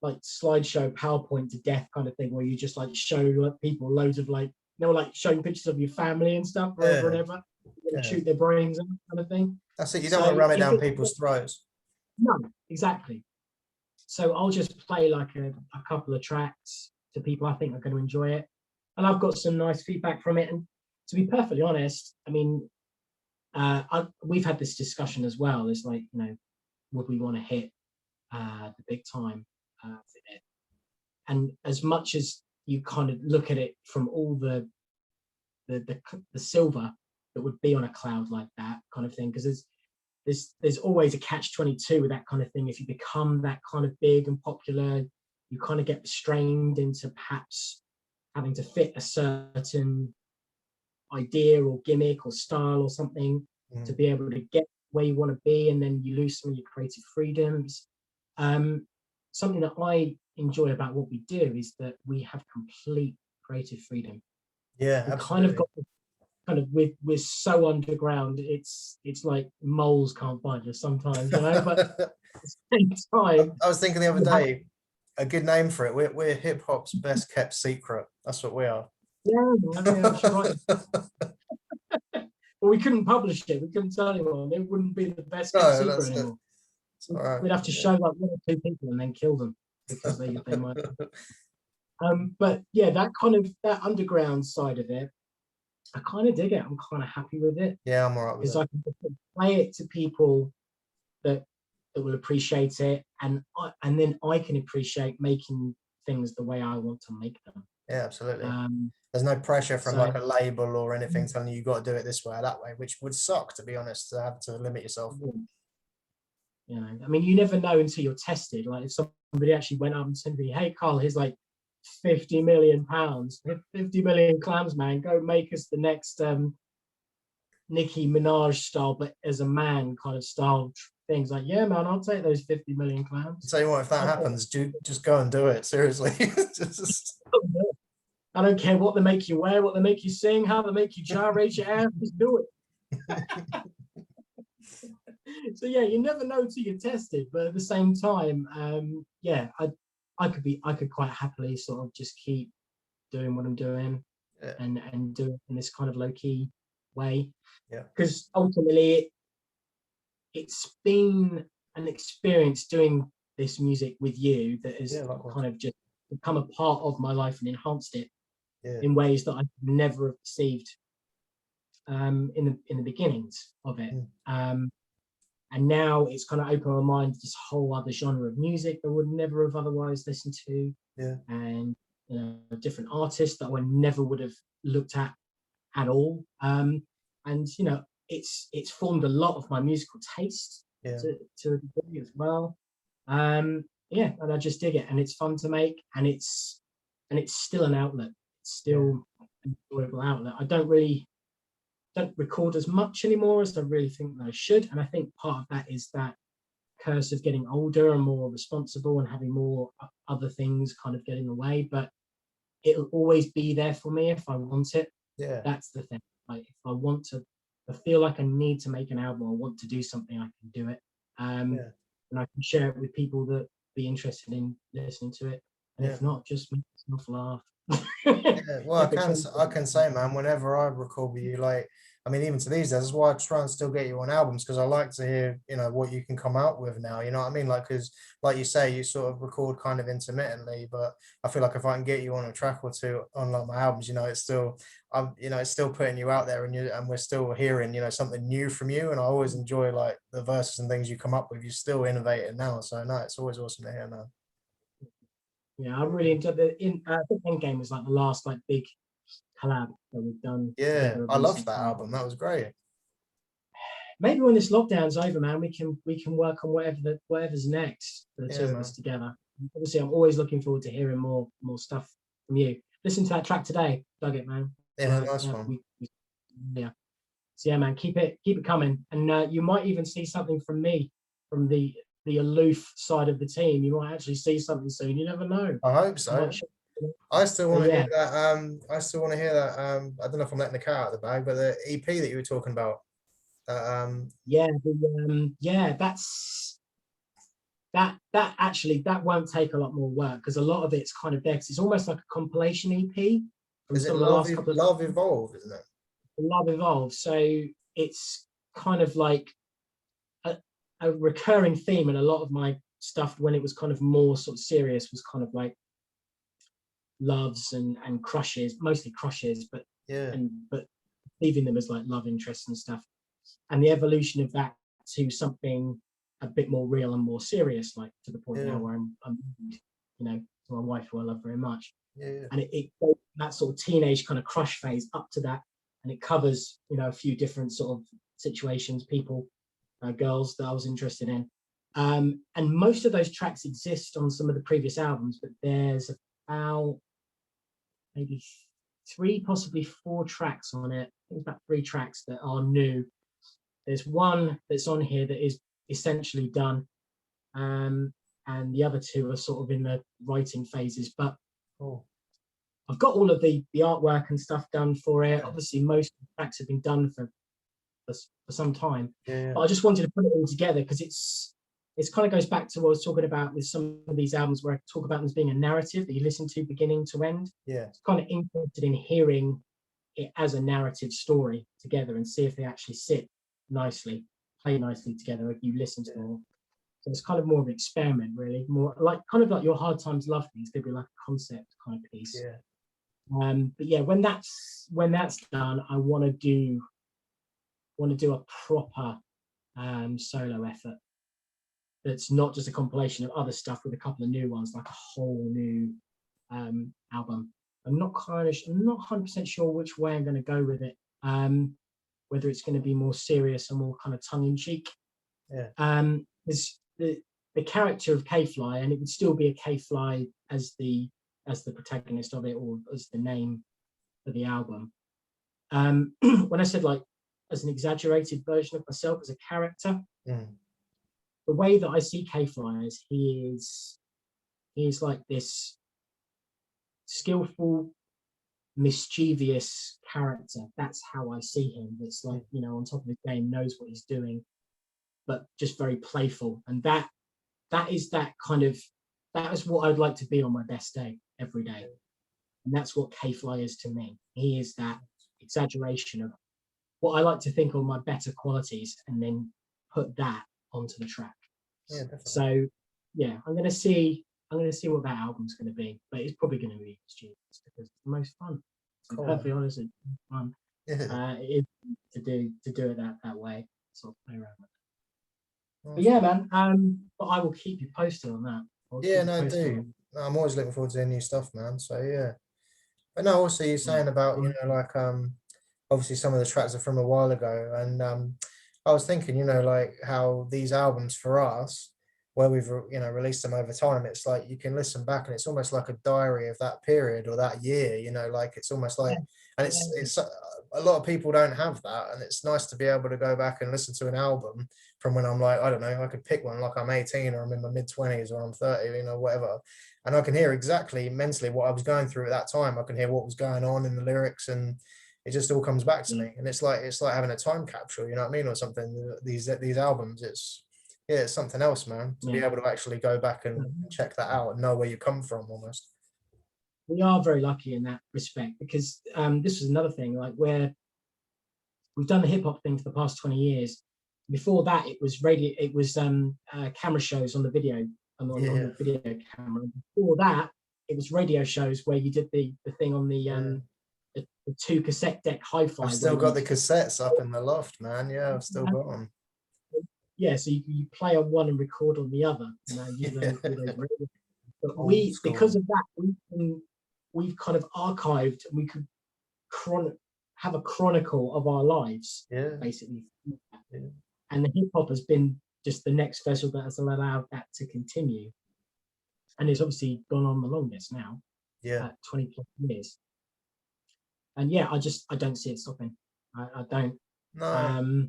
slideshow PowerPoint to death kind of thing, where you just like show like people loads of like showing pictures of your family and stuff forever and ever, shoot their brains and kind of thing. That's it. You don't want to ram it down people's throats. No, exactly. So I'll just play like a couple of tracks to people I think are going to enjoy it, and I've got some nice feedback from it. And to be perfectly honest, I mean, we've had this discussion as well. It's like, would we want to hit the big time for it? And as much as you kind of look at it from all the silver that would be on a cloud like that kind of thing, because there's always a catch-22 with that kind of thing. If you become that kind of big and popular, you kind of get restrained into perhaps having to fit a certain idea or gimmick or style or something to be able to get where you want to be, and then you lose some of your creative freedoms. Something that I enjoy about what we do is that we have complete creative freedom. Yeah, we absolutely. kind of got we're so underground, it's like moles can't find us sometimes, but at the same time, I was thinking the other day, a good name for it, we're hip hop's best kept secret. That's what we are. Yeah, that's right. Well, we couldn't publish it, we couldn't tell anyone, it wouldn't be the best kept secret anymore. Right. We'd have to show like 1 or 2 people and then kill them because they might. But yeah, that underground side of it, I kind of dig it. I'm kind of happy with it. Yeah, I'm alright with it. Because I can play it to people that will appreciate it, and then I can appreciate making things the way I want to make them. Yeah, absolutely. Um, There's no pressure from so like a label or anything telling you got to do it this way or that way, which would suck, to be honest, to have to limit yourself. you know, I mean, you never know until you're tested. Like if somebody actually went up and said to me, "Hey, Carl, here's like 50 million pounds, 50 million clams, man, go make us the next Nicki Minaj style, but as a man kind of style things." Like, yeah, man, I'll take those 50 million clams. I'll tell you what, if that happens, dude, just go and do it. Seriously. I don't care what they make you wear, what they make you sing, how they make you gyrate your ass, just do it. So yeah, you never know till you're tested, but at the same time, yeah, I could quite happily sort of just keep doing what I'm doing, Yeah. and do it in this kind of low key way. Yeah. Because ultimately, it's been an experience doing this music with you that has kind of just become a part of my life and enhanced it in ways that I never have perceived in the beginnings of it. And now it's kind of opened my mind to this whole other genre of music that I would never have otherwise listened to. And you know, different artists that I never would have looked at all. And you know, it's formed a lot of my musical taste to a degree as well. Yeah, and I just dig it, and it's fun to make, and it's still an outlet. It's still an enjoyable outlet. I don't record as much anymore as I really think that I should, and I think part of that is that curse of getting older and more responsible and having more other things kind of get in the way. But it'll always be there for me if I want it. That's the thing. Like if I want to, I feel like I need to make an album, I want to do something, I can do it, and I can share it with people that be interested in listening to it, and if not, just make myself laugh. Well, I can say, man, whenever I record with you, like, I mean, even to these days, that's why I try and still get you on albums, because I like to hear, you know, what you can come out with now. You know what I mean? Like, because, like you say, you sort of record kind of intermittently, but I feel like if I can get you on a track or two on like my albums, you know, it's still, you know, it's still putting you out there, and we're still hearing, you know, something new from you. And I always enjoy like the verses and things you come up with. You're still innovating now, so no, it's always awesome to hear, man. Yeah, I really enjoyed I think Endgame was like the last like big collab that we've done. Yeah, I loved that album. That was great. Maybe when this lockdown's over, man, we can work on whatever's next for the two of us together. Obviously, I'm always looking forward to hearing more stuff from you. Listen to that track today, dug it, man. Yeah, nice one. Yeah. So yeah, man, keep it coming, and you might even see something from me from the aloof side of the team. You might actually see something soon. You never know. I hope so. I still want to hear that. I still want to hear that. I don't know if I'm letting the cat out of the bag, but the EP that you were talking about. That actually won't take a lot more work, because a lot of it's kind of there. It's almost like a compilation EP from is it some of the last couple of Love Evolved, isn't it? Love Evolved. So it's kind of like a recurring theme, and a lot of my stuff when it was kind of more sort of serious was kind of like loves and crushes, mostly crushes, but leaving them as like love interests and stuff, and the evolution of that to something a bit more real and more serious, like to the point now where I'm you know, to my wife, who I love very much, and it goes that sort of teenage kind of crush phase up to that, and it covers, you know, a few different sort of situations, people, girls that I was interested in, and most of those tracks exist on some of the previous albums, but there's about maybe 3, possibly 4 tracks on it. I think it's about 3 tracks that are new. There's one that's on here that is essentially done, and the other 2 are sort of in the writing phases. But I've got all of the artwork and stuff done for it. Obviously, most of the tracks have been done for some time. But I just wanted to put it all together because it kind of goes back to what I was talking about with some of these albums, where I talk about them as being a narrative that you listen to beginning to end. It's kind of interested in hearing it as a narrative story together and see if they actually sit nicely, play nicely together if you listen to them. So it's kind of more of an experiment, really, more like kind of like your Hard Times Love thing. It's going to be like a concept kind of piece. But yeah, when that's done, I want to do a proper solo effort that's not just a compilation of other stuff with a couple of new ones, like a whole new album. I'm not 100% sure which way I'm going to go with it. Whether it's going to be more serious or more kind of tongue in cheek. Yeah. There's the character of K-Fly, and it would still be a K-Fly as the protagonist of it, or as the name for the album. When I said like as an exaggerated version of myself as a character, the way that I see K-Fly is he is like this skillful, mischievous character. That's how I see him. That's like, you know, on top of his game, knows what he's doing, but just very playful. And that is what I'd like to be on my best day every day. And that's what K-Fly is to me. He is that exaggeration of what I like to think are my better qualities, and then put that onto the track. Yeah, definitely. So yeah, I'm gonna see what that album's gonna be, but it's probably gonna be Students, because it's the most fun. To be perfectly honest, it's fun. It is to do it that way, sort of play around with it. But yeah, man. But I will keep you posted on that. Yeah, no, do. No, I'm always looking forward to new stuff, man. So yeah. But no, also you're saying about, you know, like obviously some of the tracks are from a while ago, and I was thinking, you know, like how these albums for us, where we've you know released them over time, it's like you can listen back and it's almost like a diary of that period or that year, you know, like it's almost like, and it's a lot of people don't have that, and it's nice to be able to go back and listen to an album from when I'm like, I don't know, I could pick one like I'm 18 or I'm in my mid-20s or I'm 30, you know, whatever, and I can hear exactly mentally what I was going through at that time. I can hear what was going on in the lyrics, and it just all comes back to me. And it's like having a time capsule, you know what I mean, or something. These albums, it's something else, man. To be able to actually go back and check that out and know where you come from, almost. We are very lucky in that respect, because this was another thing, like where we've done the hip hop thing for the past 20 years. Before that, it was camera shows on the video, on the video camera. Before that, it was radio shows where you did the thing on the 2 cassette deck hi-fi. I've still got the cassettes up in the loft, man. Yeah, I've still got them. Yeah, so you play on one and record on the other. You know, use those radio. But because of that, we've kind of archived, and we could have a chronicle of our lives, basically. Yeah. And the hip hop has been just the next vessel that has allowed that to continue. And it's obviously gone on the longest now. Yeah. 20 plus years. And yeah, I don't see it stopping. I don't. No.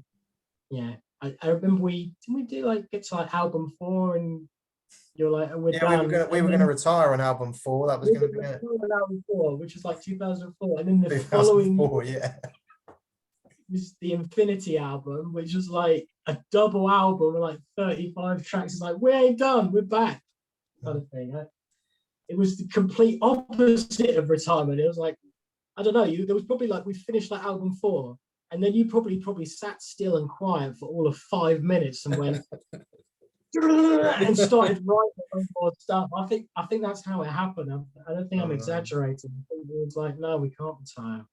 Yeah. I remember didn't we do like get to like album 4, and you're like, we're done. We were gonna retire on album 4. That was gonna be it. Album 4, which was like 2004, and then the following was the Infinity album, which was like a double album with like 35 tracks. It's like, we ain't done, we're back, kind of thing. It was the complete opposite of retirement. It was like, I don't know, there was probably like, we finished that album 4, and then you probably sat still and quiet for all of 5 minutes and went and started writing more stuff. I think that's how it happened. I don't think I'm exaggerating. It was like, no, we can't retire.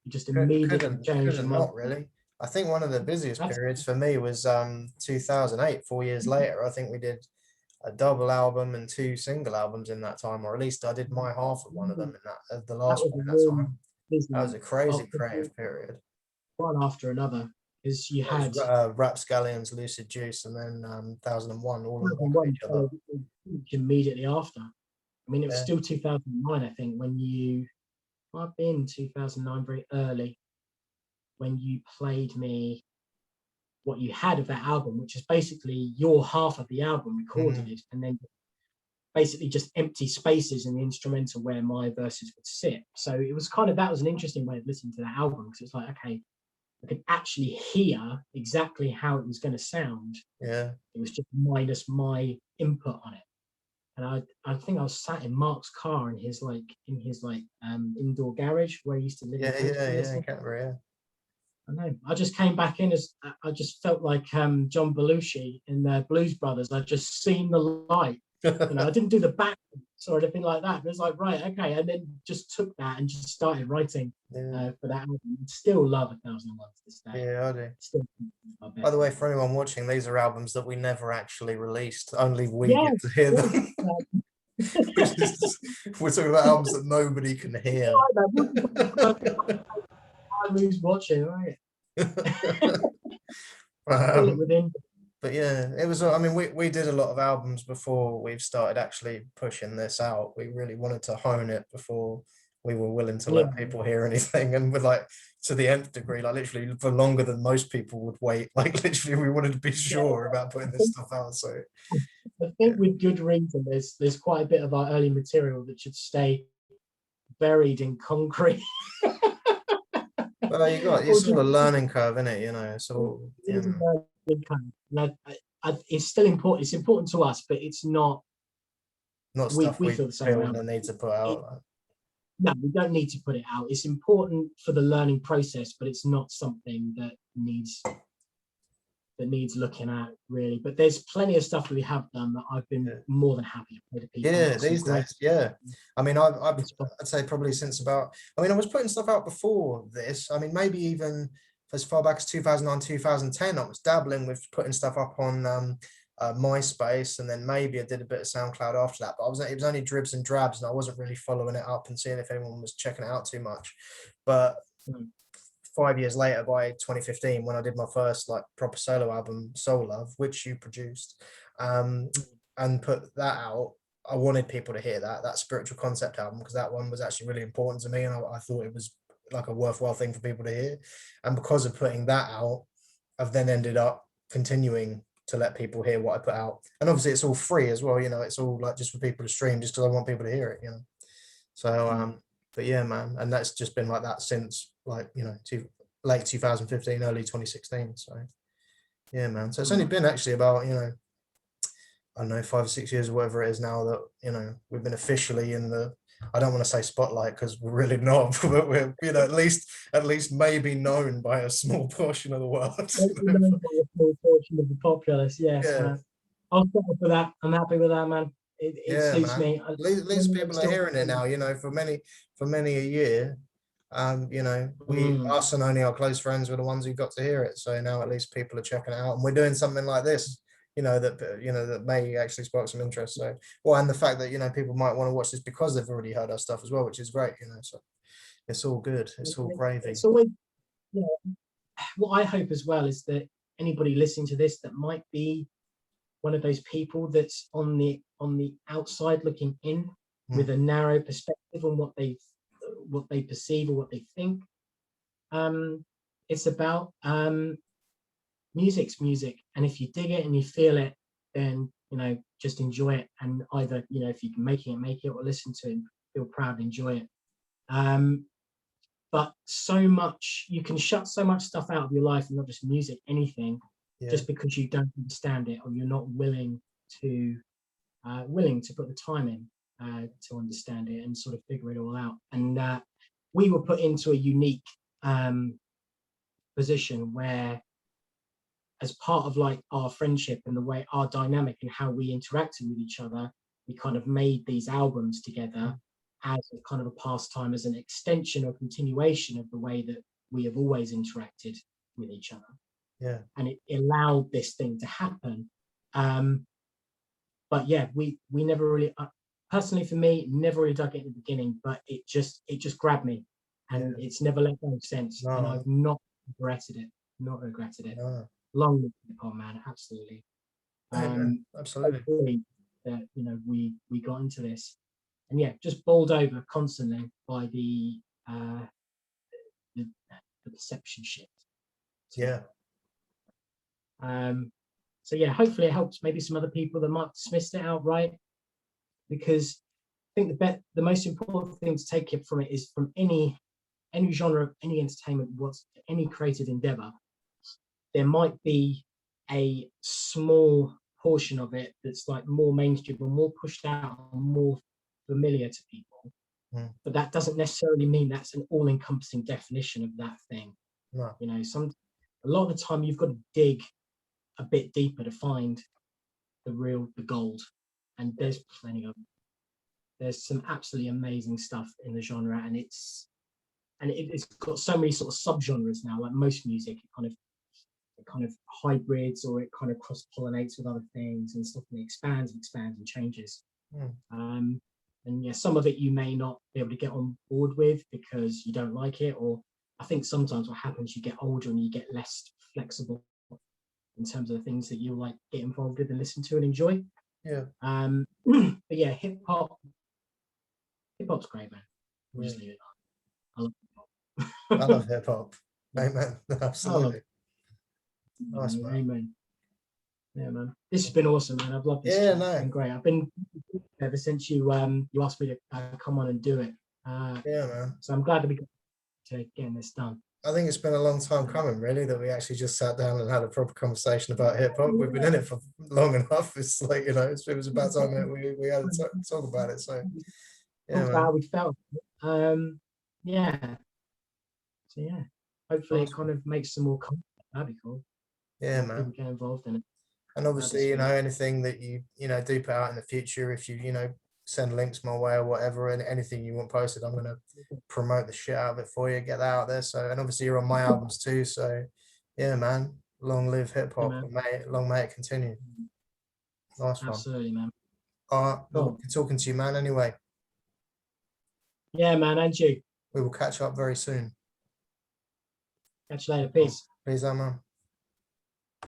You just immediately changed. Not really. I think one of the busiest periods for me was 2008. 4 years later, I think we did a double album and 2 single albums in that time, or at least I did my half of one of them in that the last one in that time. That was a crazy creative period. One after another, because you had Rapscallions, Lucid Juice, and then 1001, all of them each other. Immediately after. I mean, it was still 2009, I think, when you might have been 2009, very early, when you played me what you had of that album, which is basically your half of the album recorded it, and then basically just empty spaces in the instrumental where my verses would sit. So it was kind of, that was an interesting way of listening to that album, because it's like, okay, I could actually hear exactly how it was going to sound. Yeah. It was just minus my input on it. And I think I was sat in Mark's car in his indoor garage where he used to live. Yeah, Canterbury, I know. I just came back in as, I just felt like John Belushi in the Blues Brothers. I'd just seen the light. You know, I didn't do the back or anything like that. But it's like, right, okay, and then just took that and just started writing for that album. Still love 1001 to this day. Yeah, I do. Still, by the way, for anyone watching, these are albums that we never actually released. Only we get to hear them. We're talking about albums that nobody can hear. Who's watching, right? Feel it Um, within. but yeah, it was. I mean, we did a lot of albums before we've started actually pushing this out. We really wanted to hone it before we were willing to Yeah, let people hear anything, and with like to the nth degree, like literally for longer than most people would wait. Like literally, we wanted to be yeah. sure about putting this stuff out. So I yeah, think with good reason, there's quite a bit of our early material that should stay buried in concrete. well, you got Or it's just all a learning curve, isn't it? You know, it's all you is a know, learning curve. And it's still important. It's important to us, but it's not. not We stuff we we feel the same way. feel the need to put It, out. Like, no, we don't need to put it out. It's important for the learning process, but it's not something that needs looking at really. But there's plenty of stuff that we have done that I've been yeah. more than happy to play to people. Yeah, Got some these great days, yeah. I mean, stuff. I'd say probably since about, I mean, I was putting stuff out before this. I mean, maybe even as far back as 2009, 2010, I was dabbling with putting stuff up on MySpace, and then maybe I did a bit of SoundCloud after that. But it was only dribs and drabs, and I wasn't really following it up and seeing if anyone was checking it out too much. But Mm. 5 years later, by 2015, when I did my first like proper solo album, Soul Love, which you produced, um, and put that out, I wanted people to hear that spiritual concept album, because that one was actually really important to me, and I thought it was like a worthwhile thing for people to hear. And because of putting that out, I've then ended up continuing to let people hear what I put out. And obviously it's all free as well, you know, it's all like just for people to stream, just because I want people to hear it, you know. So but yeah, man, and that's just been like that since like, you know, late 2015, early 2016. So yeah, man. So it's only been actually about, you know, I don't know, 5 or 6 years or whatever it is now that, you know, we've been officially in the, I don't want to say spotlight because we're really not, but we're, you know, at least maybe known by a small portion of the world. You know, by a small portion of the populace, yeah. Yeah, I'll settle for that. I'm happy with that, man. It yeah, suits man. me. At least people are hearing it now, you know, for many a year. You know, Mm. us and only our close friends were the ones who got to hear it. So now at least people are checking it out, and we're doing something like this, you know, that may actually spark some interest. So, well, and the fact that, you know, people might want to watch this because they've already heard our stuff as well, which is great, you know. So it's all good. It's all gravy. It's always, you know, what I hope as well is that anybody listening to this that might be one of those people that's on the outside looking in with Mm, a narrow perspective on what they perceive or what they think. It's about music's music, and if you dig it and you feel it, then you know just enjoy it, and either you know if you can make it, or listen to it, feel proud, enjoy it. But so much you can shut so much stuff out of your life, and not just music, anything, yeah, just because you don't understand it or you're not to willing to put the time in to understand it and sort of figure it all out. And we were put into a unique position where, as part of like our friendship and the way our dynamic and how we interacted with each other, we kind of made these albums together as a kind of a pastime, as an extension or continuation of the way that we have always interacted with each other. yeah, And it allowed this thing to happen. But yeah, we never really, personally for me, never really dug it in the beginning, but it just grabbed me, and yeah. it's never let go since. And No, I've not regretted it. no. Long live hip hop, man, absolutely. Hey, man, So absolutely. great that you know we got into this, and yeah, just bowled over constantly by the, the perception shift to it. Yeah, So yeah, hopefully it helps maybe some other people that might dismiss it outright, because I think the most important thing to take it from it is from any genre of any entertainment, what's any creative endeavor, there might be a small portion of it that's like more mainstream or more pushed out or more familiar to people, mm, but that doesn't necessarily mean that's an all-encompassing definition of that thing. no, You know, a lot of the time you've got to dig a bit deeper to find the gold, and yeah, there's plenty of there's some absolutely amazing stuff in the genre, and it's got so many sort of subgenres now. Like most music, it kind of hybrids, or it kind of cross pollinates with other things and stuff, and it expands and changes. And yeah, some of it you may not be able to get on board with because you don't like it, or I think sometimes what happens, you get older and you get less flexible in terms of the things that you like get involved with and listen to and enjoy. Yeah. But yeah, hip-hop's great, man. We'll just leave it. I love I love hip hop. Amen. Absolutely. Nice, man. Amen. Yeah, man. This has been awesome, man. I've loved this. Yeah, chat. It's been great. I've been ever since you asked me to come on and do it. Yeah, man. So I'm glad that we got to getting this done. I think it's been a long time coming, really, that we actually just sat down and had a proper conversation about hip hop. We've been in it for long enough. It's like, you know, it was about time that we had to talk about it. So, yeah, man. How we felt. Yeah. So yeah, hopefully it kind of makes some more content. That'd be cool. Yeah, man. People get involved in it. And obviously, you know, anything that you do put out in the future, if you send links my way or whatever, and anything you want posted, I'm gonna promote the shit out of it for you, get that out there. So, and obviously you're on my albums too. So, yeah, man. Long live hip hop, long may it continue. Nice one. Absolutely, man. All right, well, good talking to you, man. Anyway. Yeah, man, and you. We will catch up very soon. Catch you later. Peace. Peace out, man.